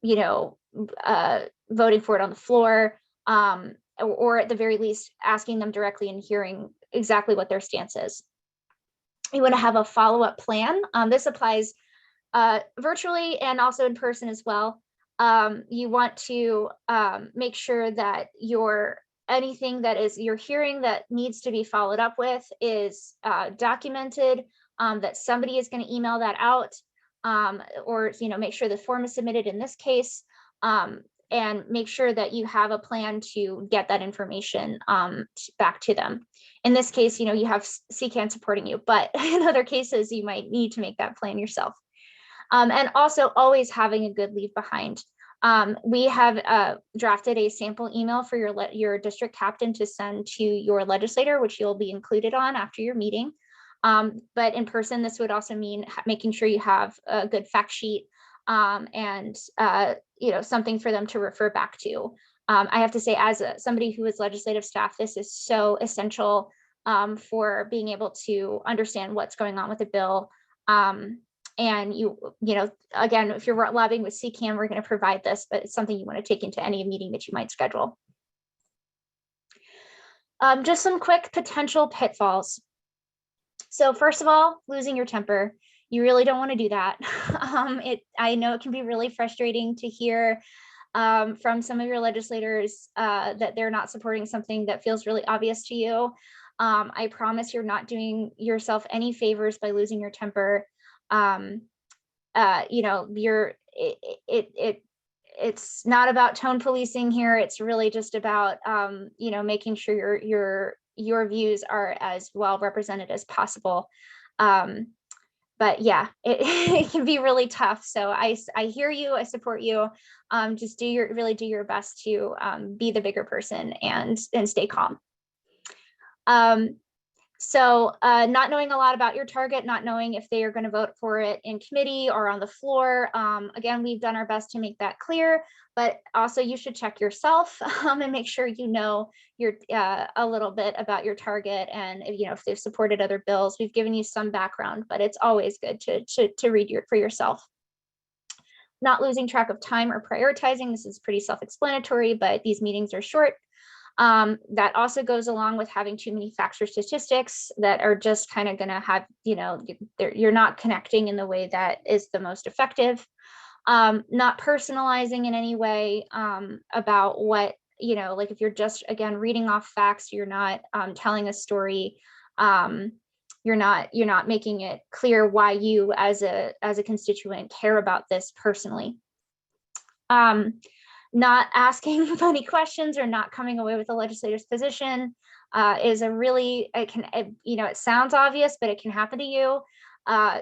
Speaker 1: for it on the floor, or at the very least asking them directly and hearing exactly what their stance is. You want to have a follow-up plan. This applies virtually and also in person as well. You want to make sure that anything that you're hearing that needs to be followed up with is documented, that somebody is going to email that out. or, make sure the form is submitted in this case, and make sure that you have a plan to get that information back to them. In this case, you have CCAN supporting you, but in other cases, you might need to make that plan yourself. And also always having a good leave behind. We have drafted a sample email for your district captain to send to your legislator, which you'll be included on after your meeting. But in person, this would also mean making sure you have a good fact sheet and something for them to refer back to. I have to say, as somebody who is legislative staff, this is so essential for being able to understand what's going on with the bill. And again, if you're lobbying with CCAN, we're going to provide this, but it's something you want to take into any meeting that you might schedule. Just some quick potential pitfalls. So first of all, losing your temper. You really don't want to do that. I know it can be really frustrating to hear from some of your legislators that they're not supporting something that feels really obvious to you. I promise you're not doing yourself any favors by losing your temper. It's not about tone policing here. It's really just about making sure your views are as well represented as possible. But yeah, it can be really tough. So I hear you, I support you. Just really do your best to be the bigger person and stay calm. So not knowing a lot about your target, not knowing if they are going to vote for it in committee or on the floor. Again, we've done our best to make that clear, but also you should check yourself and make sure you're a little bit about your target, and if they've supported other bills. We've given you some background, but it's always good to read for yourself. Not losing track of time or prioritizing. This is pretty self-explanatory, but these meetings are short. That also goes along with having too many facts or statistics that are just kind of going to have, you're not connecting in the way that is the most effective. Not personalizing in any way about what, like if you're just, again, reading off facts, you're not telling a story. You're not making it clear why you as a constituent care about this personally. Not asking funny questions or not coming away with a legislator's position is it sounds obvious, but it can happen to you.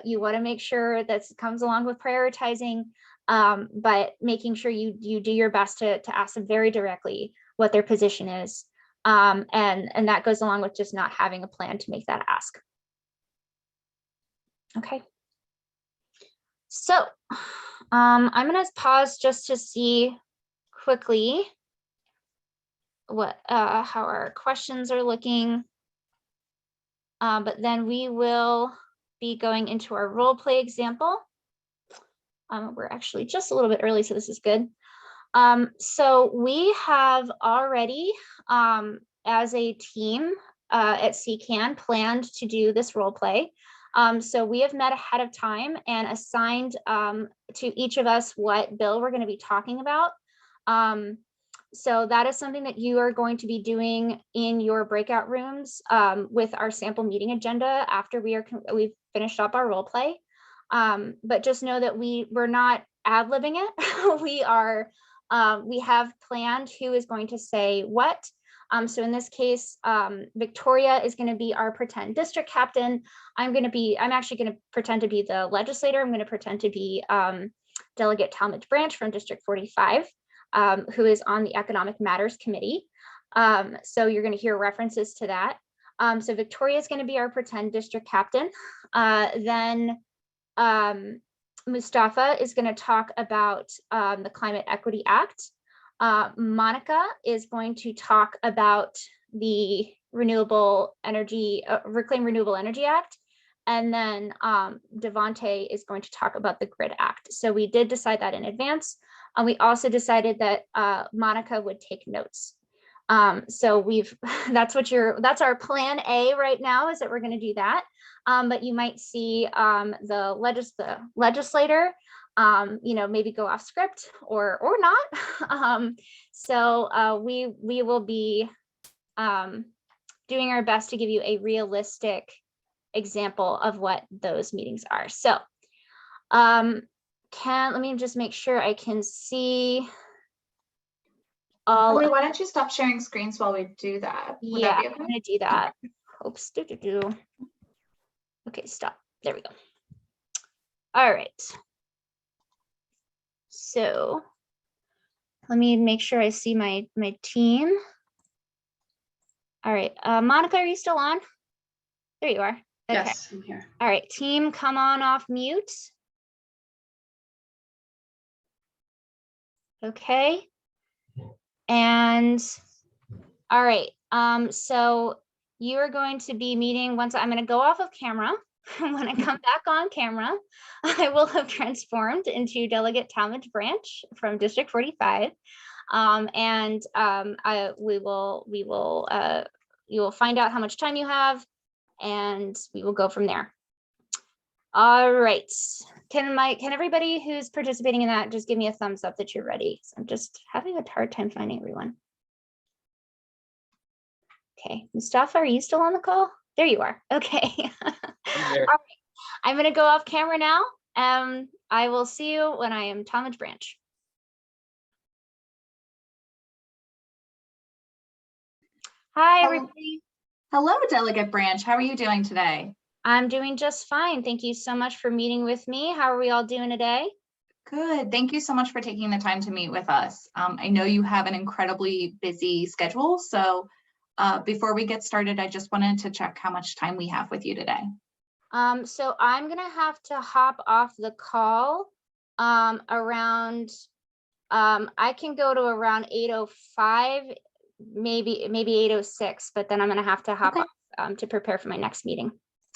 Speaker 1: You want to make sure that comes along with prioritizing, but making sure you do your best to ask them very directly what their position is. And that goes along with just not having a plan to make that ask. Okay. So I'm going to pause just to see quickly how our questions are looking, but then we will be going into our role play example. We're actually just a little bit early, so this is good. So we have already, as a team at CCAN, planned to do this role play. So we have met ahead of time and assigned to each of us what bill we're going to be talking about. So that is something that you are going to be doing in your breakout rooms with our sample meeting agenda after we've finished up our role play. But just know that we're not ad-libbing it. We have planned who is going to say what. So in this case, Victoria is going to be our pretend district captain. I'm actually going to pretend to be the legislator. I'm going to pretend to be Delegate Talmadge Branch from District 45. Who is on the Economic Matters Committee. So you're going to hear references to that. So Victoria is going to be our pretend district captain. Then Mustafa is going to talk about the Climate Equity Act. Monica is going to talk about the Reclaim Renewable Energy Act. And then Devontae is going to talk about the Grid Act. So we did decide that in advance. And we also decided that Monica would take notes. So that's our plan A right now, is that we're going to do that. But you might see the legislator, maybe go off script or not. So we will be doing our best to give you a realistic example of what those meetings are. So Let me just make sure I can see all.
Speaker 3: Wait, why don't you stop sharing screens while we do that? Would
Speaker 1: Yeah,
Speaker 3: that be
Speaker 1: I'm
Speaker 3: okay?
Speaker 1: gonna do that. Oops, Okay, stop. There we go. All right. So let me make sure I see my team. All right, Monica, are you still on? There you are. Okay.
Speaker 9: Yes, I'm here.
Speaker 1: All right, team, come on off mute. Okay. And all right, so you are going to be meeting once I'm going to go off of camera. When I come back on camera, I will have transformed into Delegate Talmadge Branch from District 45. You will find out how much time you have, and we will go from there. All right. Can everybody who's participating in that just give me a thumbs up that you're ready? I'm just having a hard time finding everyone. Okay, Mustafa, are you still on the call? There you are. Okay. All right. I'm going to go off camera now. I will see you when I am Talmadge Branch. Hi, everybody.
Speaker 3: Hello, Delegate Branch. How are you doing today?
Speaker 1: I'm doing just fine. Thank you so much for meeting with me. How are we all doing today?
Speaker 3: Good. Thank you so much for taking the time to meet with us. I know you have an incredibly busy schedule, so before we get started, I just wanted to check how much time we have with you today.
Speaker 1: So I'm gonna have to hop off the call around, I can go to around 8:05, maybe 8:06, but then I'm gonna have to hop off to prepare for my next meeting.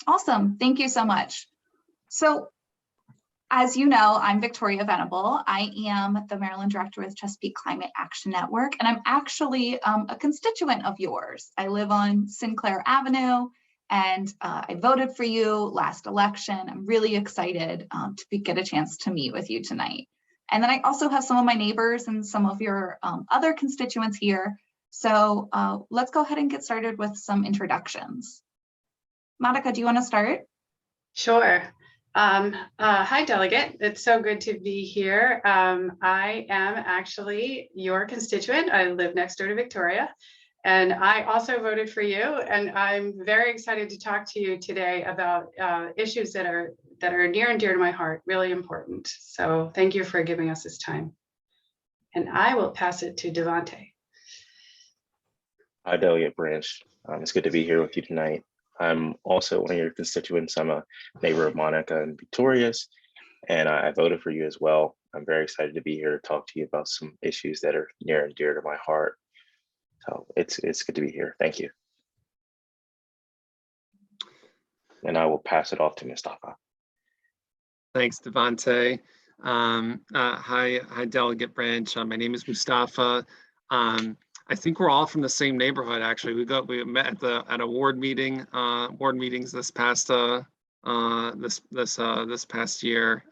Speaker 3: Awesome. Thank you so much. So, as you know, I'm Victoria Venable. I am the Maryland Director with Chesapeake Climate Action Network, and I'm actually a constituent of yours. I live on Sinclair Avenue, and I voted for you last election. I'm really excited to get a chance to meet with you tonight. And then I also have some of my neighbors and some of your other constituents here. So let's go ahead and get started with some introductions. Monica, do you want to start?
Speaker 9: Sure. Hi, Delegate. It's so good to be here. I am actually your constituent. I live next door to Victoria, and I also voted for you. And I'm very excited to talk to you today about issues that are near and dear to my heart, really important. So thank you for giving us this time. And I will pass it to Devante.
Speaker 10: Hi, Delegate Branch. It's good to be here with you tonight. I'm also one of your constituents. I'm a neighbor of Monica and Victoria's, and I voted for you as well. I'm very excited to be here to talk to you about some issues that are near and dear to my heart. So it's good to be here. Thank you. And I will pass it off to Mustafa.
Speaker 11: Thanks, Devante. Hi, Delegate Branch. My name is Mustafa. I think we're all from the same neighborhood. Actually, we met at a ward meetings this past this past year,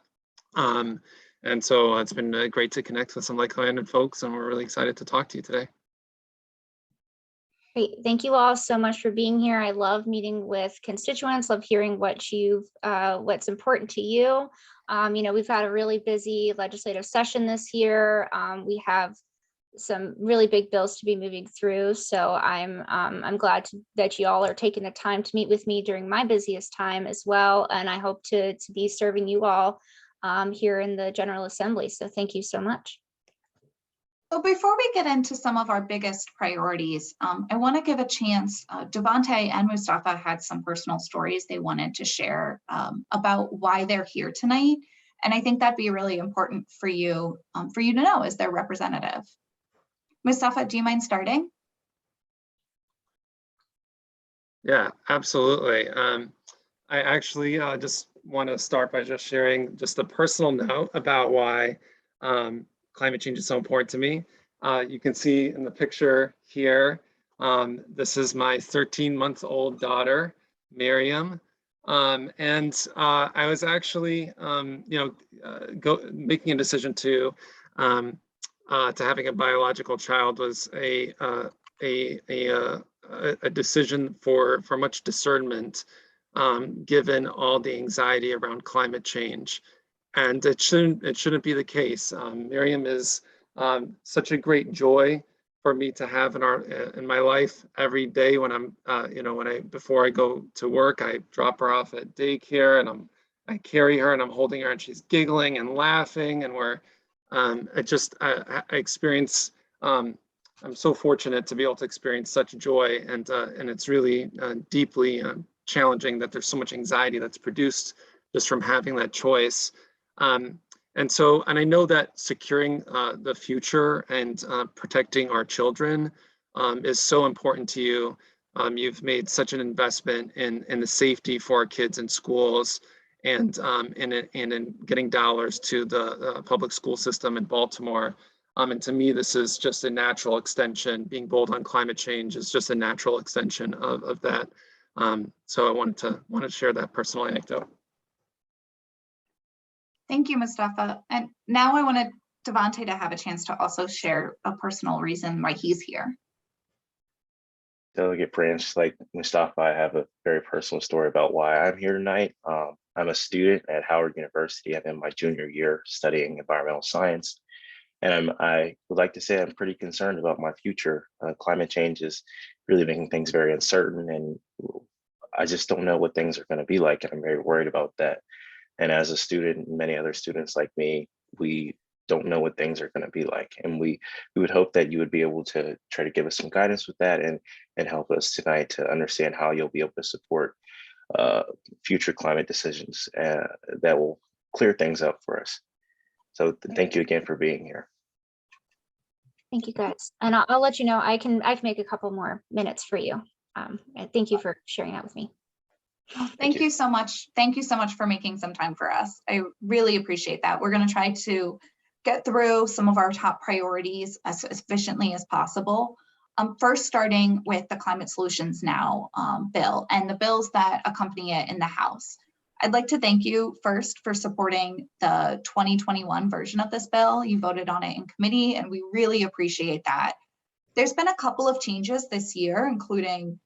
Speaker 11: and so it's been great to connect with some like-minded folks, and we're really excited to talk to you today.
Speaker 1: Great. Thank you all so much for being here. I love meeting with constituents, love hearing what's important to you. We've had a really busy legislative session this year. We have some really big bills to be moving through. So I'm glad that you all are taking the time to meet with me during my busiest time as well. And I hope to be serving you all here in the General Assembly. So thank you so much.
Speaker 3: So before we get into some of our biggest priorities, I want to give a chance. Devante and Mustafa had some personal stories they wanted to share about why they're here tonight. And I think that'd be really important for you to know as their representative. Mustafa, do you mind starting?
Speaker 11: Yeah, absolutely. I actually just want to start by just sharing just a personal note about why climate change is so important to me. You can see in the picture here, this is my 13-month-old daughter, Miriam. And I was actually, making a decision to having a biological child was a decision for much discernment, given all the anxiety around climate change. and it shouldn't be the case. Miriam is such a great joy for me to have in my life every day when I'm before I go to work. I drop her off at daycare, and I carry her and I'm holding her and she's giggling and laughing, and I experience. I'm so fortunate to be able to experience such joy, and it's really deeply challenging that there's so much anxiety that's produced just from having that choice. And I know that securing the future and protecting our children is so important to you. You've made such an investment in the safety for our kids in schools, and in getting dollars to the public school system in Baltimore. And to me, this is just a natural extension. Being bold on climate change is just a natural extension of that. So I wanted to share that personal anecdote.
Speaker 3: Thank you, Mustafa. And now I wanted Devontae to have a chance to also share a personal reason why he's here.
Speaker 10: Delegate Branch, like Mustafa, I have a very personal story about why I'm here tonight. I'm a student at Howard University. I'm in my junior year studying environmental science. And I would like to say I'm pretty concerned about my future. Climate change is really making things very uncertain, and I just don't know what things are going to be like, and I'm very worried about that. And as a student, many other students like me, we don't know what things are going to be like. And we would hope that you would be able to try to give us some guidance with that, and help us tonight to understand how you'll be able to support future climate decisions that will clear things up for us. So thank you again for being here.
Speaker 1: Thank you, guys. And I'll let you know, I can make a couple more minutes for you. And thank you for sharing that with me.
Speaker 3: Thank you so much. Thank you so much for making some time for us. I really appreciate that. We're going to try to get through some of our top priorities as efficiently as possible. First, starting with the Climate Solutions Now bill and the bills that accompany it in the House. I'd like to thank you first for supporting the 2021 version of this bill. You voted on it in committee, and we really appreciate that. There's been a couple of changes this year, including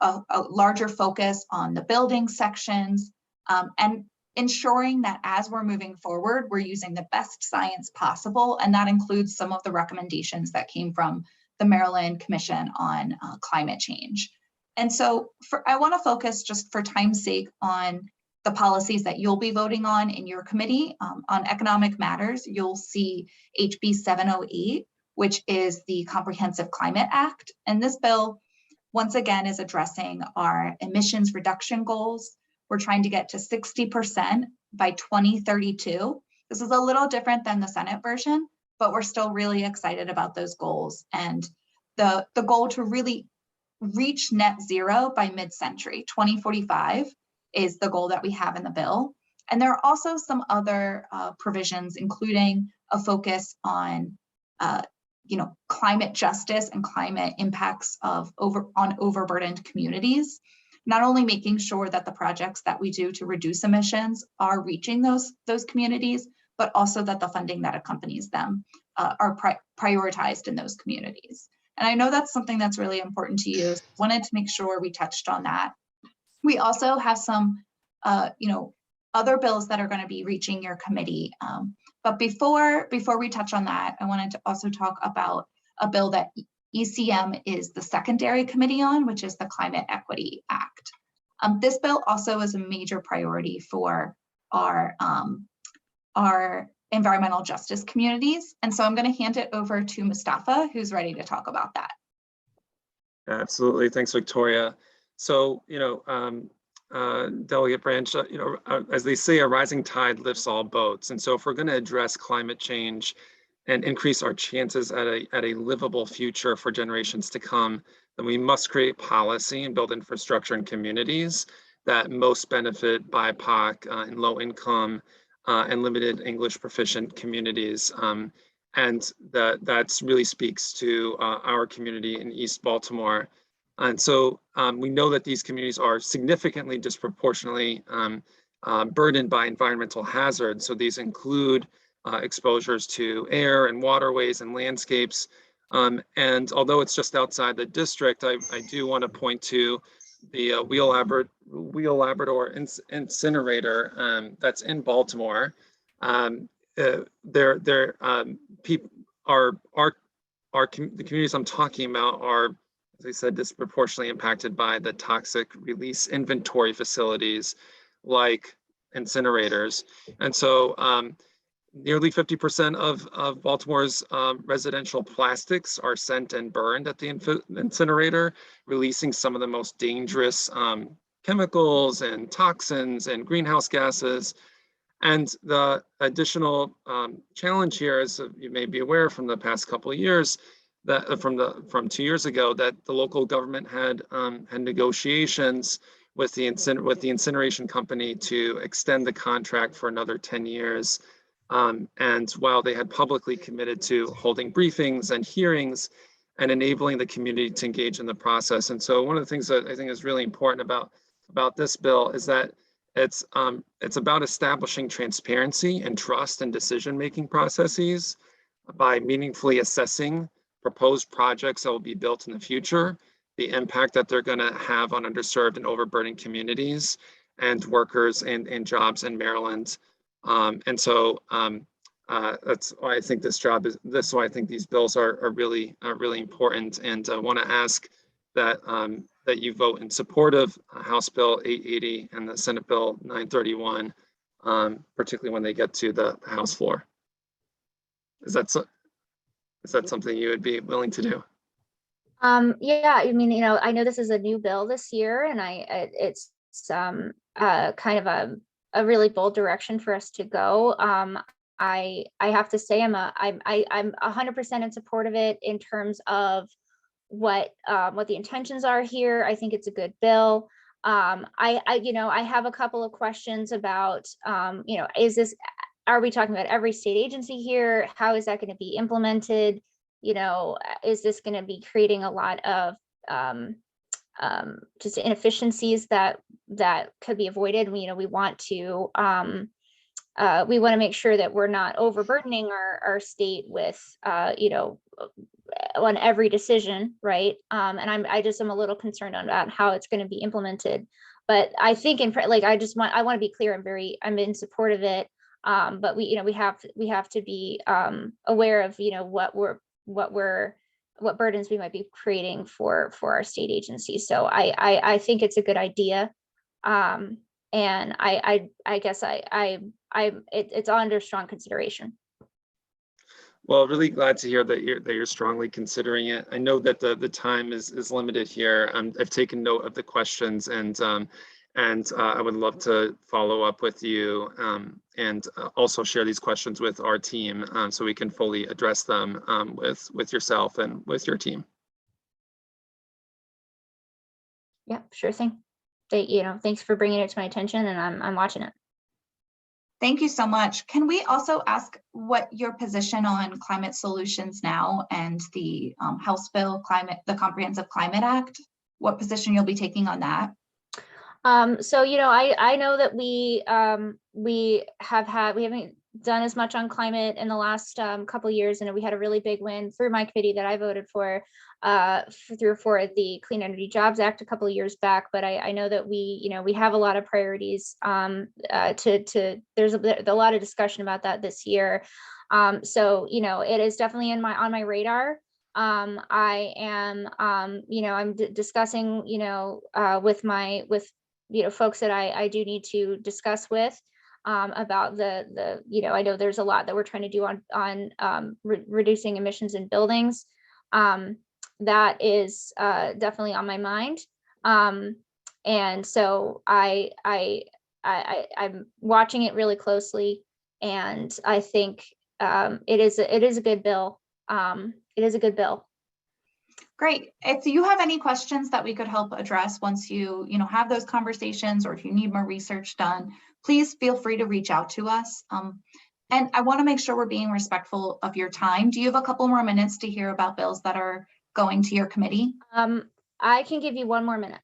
Speaker 3: a larger focus on the building sections, and ensuring that as we're moving forward, we're using the best science possible. And that includes some of the recommendations that came from the Maryland Commission on Climate Change. And so I want to focus, just for time's sake, on the policies that you'll be voting on in your committee. On economic matters, you'll see HB 708, which is the Comprehensive Climate Act. And this bill, once again, is addressing our emissions reduction goals. We're trying to get to 60% by 2032. This is a little different than the Senate version, but we're still really excited about those goals. And the goal to really reach net zero by mid-century, 2045, is the goal that we have in the bill. And there are also some other provisions, including a focus on climate justice and climate impacts on overburdened communities, not only making sure that the projects that we do to reduce emissions are reaching those communities, but also that the funding that accompanies them are prioritized in those communities. And I know that's something that's really important to you. Wanted to make sure we touched on that. We also have some other bills that are going to be reaching your committee. But before we touch on that, I wanted to also talk about a bill that ECM is the secondary committee on, which is the Climate Equity Act. This bill also is a major priority for our environmental justice communities. And so I'm going to hand it over to Mustafa, who's ready to talk about that.
Speaker 11: Absolutely. Thanks, Victoria. So, Delegate Branch, as they say, a rising tide lifts all boats. And so if we're going to address climate change and increase our chances at a livable future for generations to come, then we must create policy and build infrastructure in communities that most benefit BIPOC and low income and limited English proficient communities. And that really speaks to our community in East Baltimore. And so we know that these communities are significantly disproportionately burdened by environmental hazards. So these include exposures to air and waterways and landscapes. And although it's just outside the district, I do want to point to the Wheel Labrador incinerator that's in Baltimore. people the communities I'm talking about are, as I said, disproportionately impacted by the toxic release inventory facilities like incinerators. And so nearly 50% of Baltimore's residential plastics are sent and burned at the incinerator, releasing some of the most dangerous chemicals and toxins and greenhouse gases. And the additional challenge here, as you may be aware from the past couple of years, that from 2 years ago, that the local government had negotiations with the incineration company to extend the contract for another 10 years. And while they had publicly committed to holding briefings and hearings and enabling the community to engage in the process. And so one of the things that I think is really important about this bill is that it's about establishing transparency and trust in decision-making processes by meaningfully assessing proposed projects that will be built in the future, the impact that they're going to have on underserved and overburdened communities and workers and jobs in Maryland. And so that's why I think that's why I think these bills are really important. And I want to ask that that you vote in support of House Bill 880 and the Senate Bill 931, particularly when they get to the House floor. Is that something you would be willing to do?
Speaker 1: Yeah, I mean, I know this is a new bill this year, and it's kind of a really bold direction for us to go. I have to say I'm 100% in support of it in terms of what the intentions are here. I think it's a good bill. I have a couple of questions about, are we talking about every state agency here? How is that going to be implemented? Is this going to be creating a lot of just inefficiencies that could be avoided? We want to make sure that we're not overburdening our state with on every decision, right? And I just am a little concerned about how it's going to be implemented. But I think I want to be clear. I'm in support of it. But we have to be aware of what burdens we might be creating for our state agencies. So I think it's a good idea. And I guess it's under strong consideration.
Speaker 11: Well, really glad to hear that you're strongly considering it. I know that the time is limited here. I've taken note of the questions, and I would love to follow up with you and also share these questions with our team so we can fully address them with yourself and with your team.
Speaker 1: Yeah, sure thing. Thanks for bringing it to my attention, and I'm watching it.
Speaker 3: Thank you so much. Can we also ask what your position on climate solutions now and the House Bill the Comprehensive Climate Act, what position you'll be taking on that?
Speaker 1: So, I know that we haven't done as much on climate in the last couple of years, and we had a really big win through my committee that I voted for the Clean Energy Jobs Act a couple of years back. But I know that we have a lot of priorities there's a lot of discussion about that this year. So, it is definitely on my radar. I am, I'm discussing, with folks that I do need to discuss with about I know there's a lot that we're trying to do on reducing emissions in buildings. That is definitely on my mind. And so I'm watching it really closely, and I think it is a good bill. It is a good bill.
Speaker 3: Great. If you have any questions that we could help address once you have those conversations, or if you need more research done, please feel free to reach out to us. And I want to make sure we're being respectful of your time. Do you have a couple more minutes to hear about bills that are going to your committee?
Speaker 1: I can give you one more minute.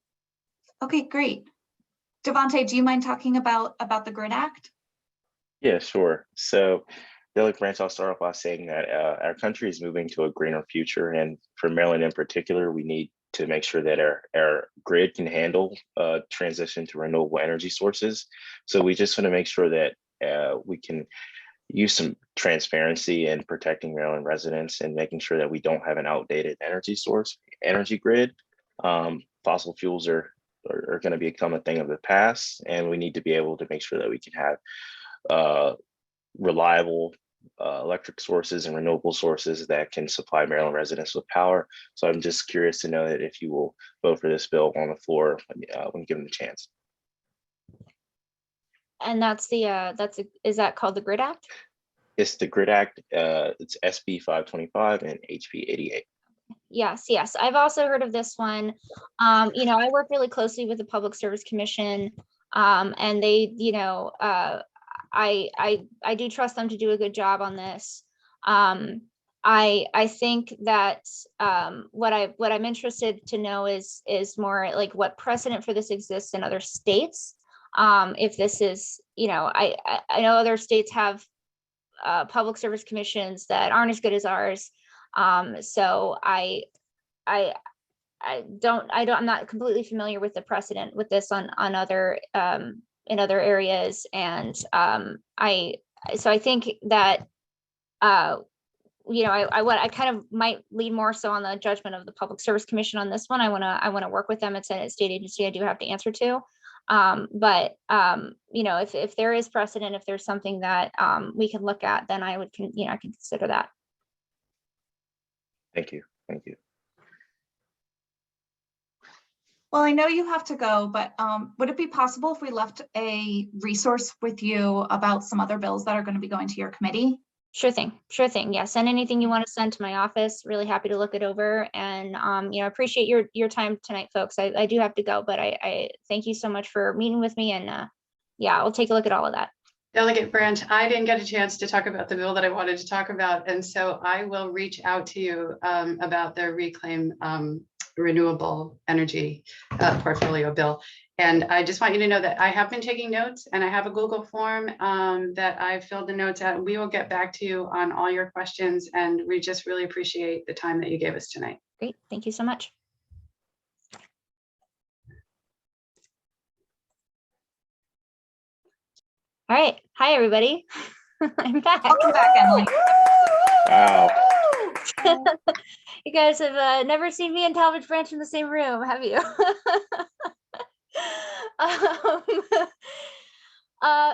Speaker 3: Okay, great. Devontae, do you mind talking about the GRID Act?
Speaker 10: Yeah, sure. So Billy Branch, I'll start off by saying that our country is moving to a greener future, and for Maryland in particular, we need to make sure that our grid can handle transition to renewable energy sources. So we just want to make sure that we can use some transparency in protecting Maryland residents and making sure that we don't have an outdated energy grid. Fossil fuels are going to become a thing of the past, and we need to be able to make sure that we can have reliable electric sources and renewable sources that can supply Maryland residents with power. So I'm just curious to know that if you will vote for this bill on the floor when given the chance.
Speaker 1: And that's is that called the Grid Act?
Speaker 10: It's the Grid Act. It's SB 525 and HB 88.
Speaker 1: Yes, I've also heard of this one. You know, I work really closely with the Public Service Commission, and they, you know, I do trust them to do a good job on this. I think that what I'm interested to know is more like what precedent for this exists in other states. If this is, you know, I know other states have public service commissions that aren't as good as ours. So I'm not completely familiar with the precedent with this on other in other areas, and I think that you know, I kind of might lean more so on the judgment of the Public Service Commission on this one. I want to work with them. It's a state agency I do have to answer to. But you know, if there is precedent, if there's something that we can look at, then I would, you know, I can consider that.
Speaker 10: Thank you. Thank you.
Speaker 3: Well, I know you have to go, but would it be possible if we left a resource with you about some other bills that are going to be going to your committee?
Speaker 1: Sure thing. Yeah, send anything you want to send to my office. Really happy to look it over, and you know, appreciate your time tonight, folks. I do have to go, but I thank you so much for meeting with me, and yeah, I'll take a look at all of that.
Speaker 9: Delegate Branch, I didn't get a chance to talk about the bill that I wanted to talk about, and so I will reach out to you about the Reclaim Renewable Energy portfolio bill. And I just want you to know that I have been taking notes, and I have a Google form that I filled the notes out. We will get back to you on all your questions, and we just really appreciate the time that you gave us tonight.
Speaker 1: Great, thank you so much. All right, hi everybody. I'm back.
Speaker 3: Welcome back, Emily.
Speaker 10: Wow.
Speaker 1: You guys have never seen me and Talmadge Branch in the same room, have you?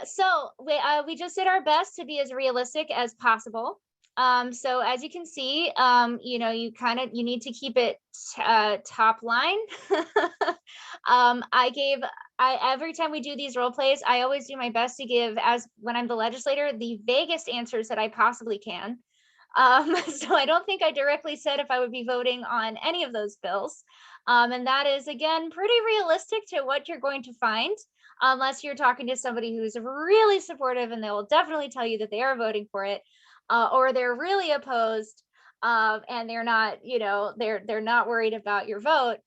Speaker 1: So we just did our best to be as realistic as possible. So as you can see, you know, you need to keep it top line. Every time we do these role plays, I always do my best to give, as when I'm the legislator, the vaguest answers that I possibly can. So I don't think I directly said if I would be voting on any of those bills. And that is, again, pretty realistic to what you're going to find, unless you're talking to somebody who's really supportive, and they will definitely tell you that they are voting for it, or they're really opposed, and they're not, you know, they're not worried about your vote.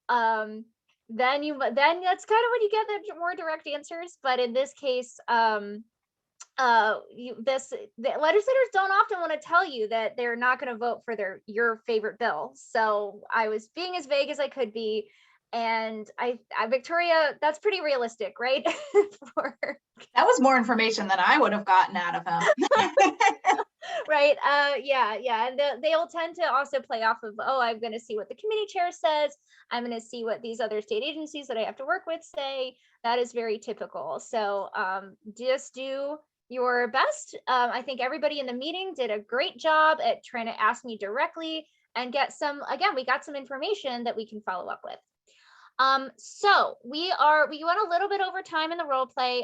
Speaker 1: Then that's kind of when you get the more direct answers. But in this case, the legislators don't often want to tell you that they're not going to vote for your favorite bill. So I was being as vague as I could be, and I Victoria, that's pretty realistic, right?
Speaker 3: That was more information than I would have gotten out of him.
Speaker 1: Right. Yeah. And they'll tend to also play off of, oh, I'm going to see what the committee chair says. I'm going to see what these other state agencies that I have to work with say. That is very typical. So just do your best. I think everybody in the meeting did a great job at trying to ask me directly and get we got some information that we can follow up with. So we went a little bit over time in the role play.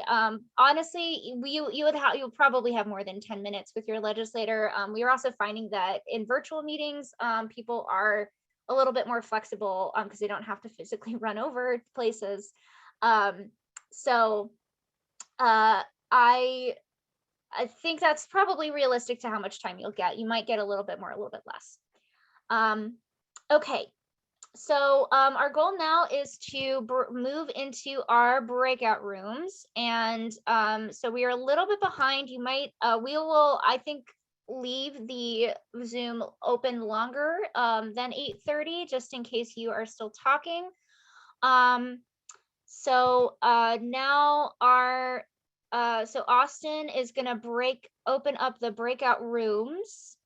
Speaker 1: Honestly, you'll probably have more than 10 minutes with your legislator. We are also finding that in virtual meetings, people are a little bit more flexible because they don't have to physically run over places. So I think that's probably realistic to how much time you'll get. You might get a little bit more, a little bit less. Okay. So our goal now is to move into our breakout rooms. And so we are a little bit behind. You might, we will, I think, leave the Zoom open longer than 8:30, just in case you are still talking. So now our so Austin is gonna open up the breakout rooms.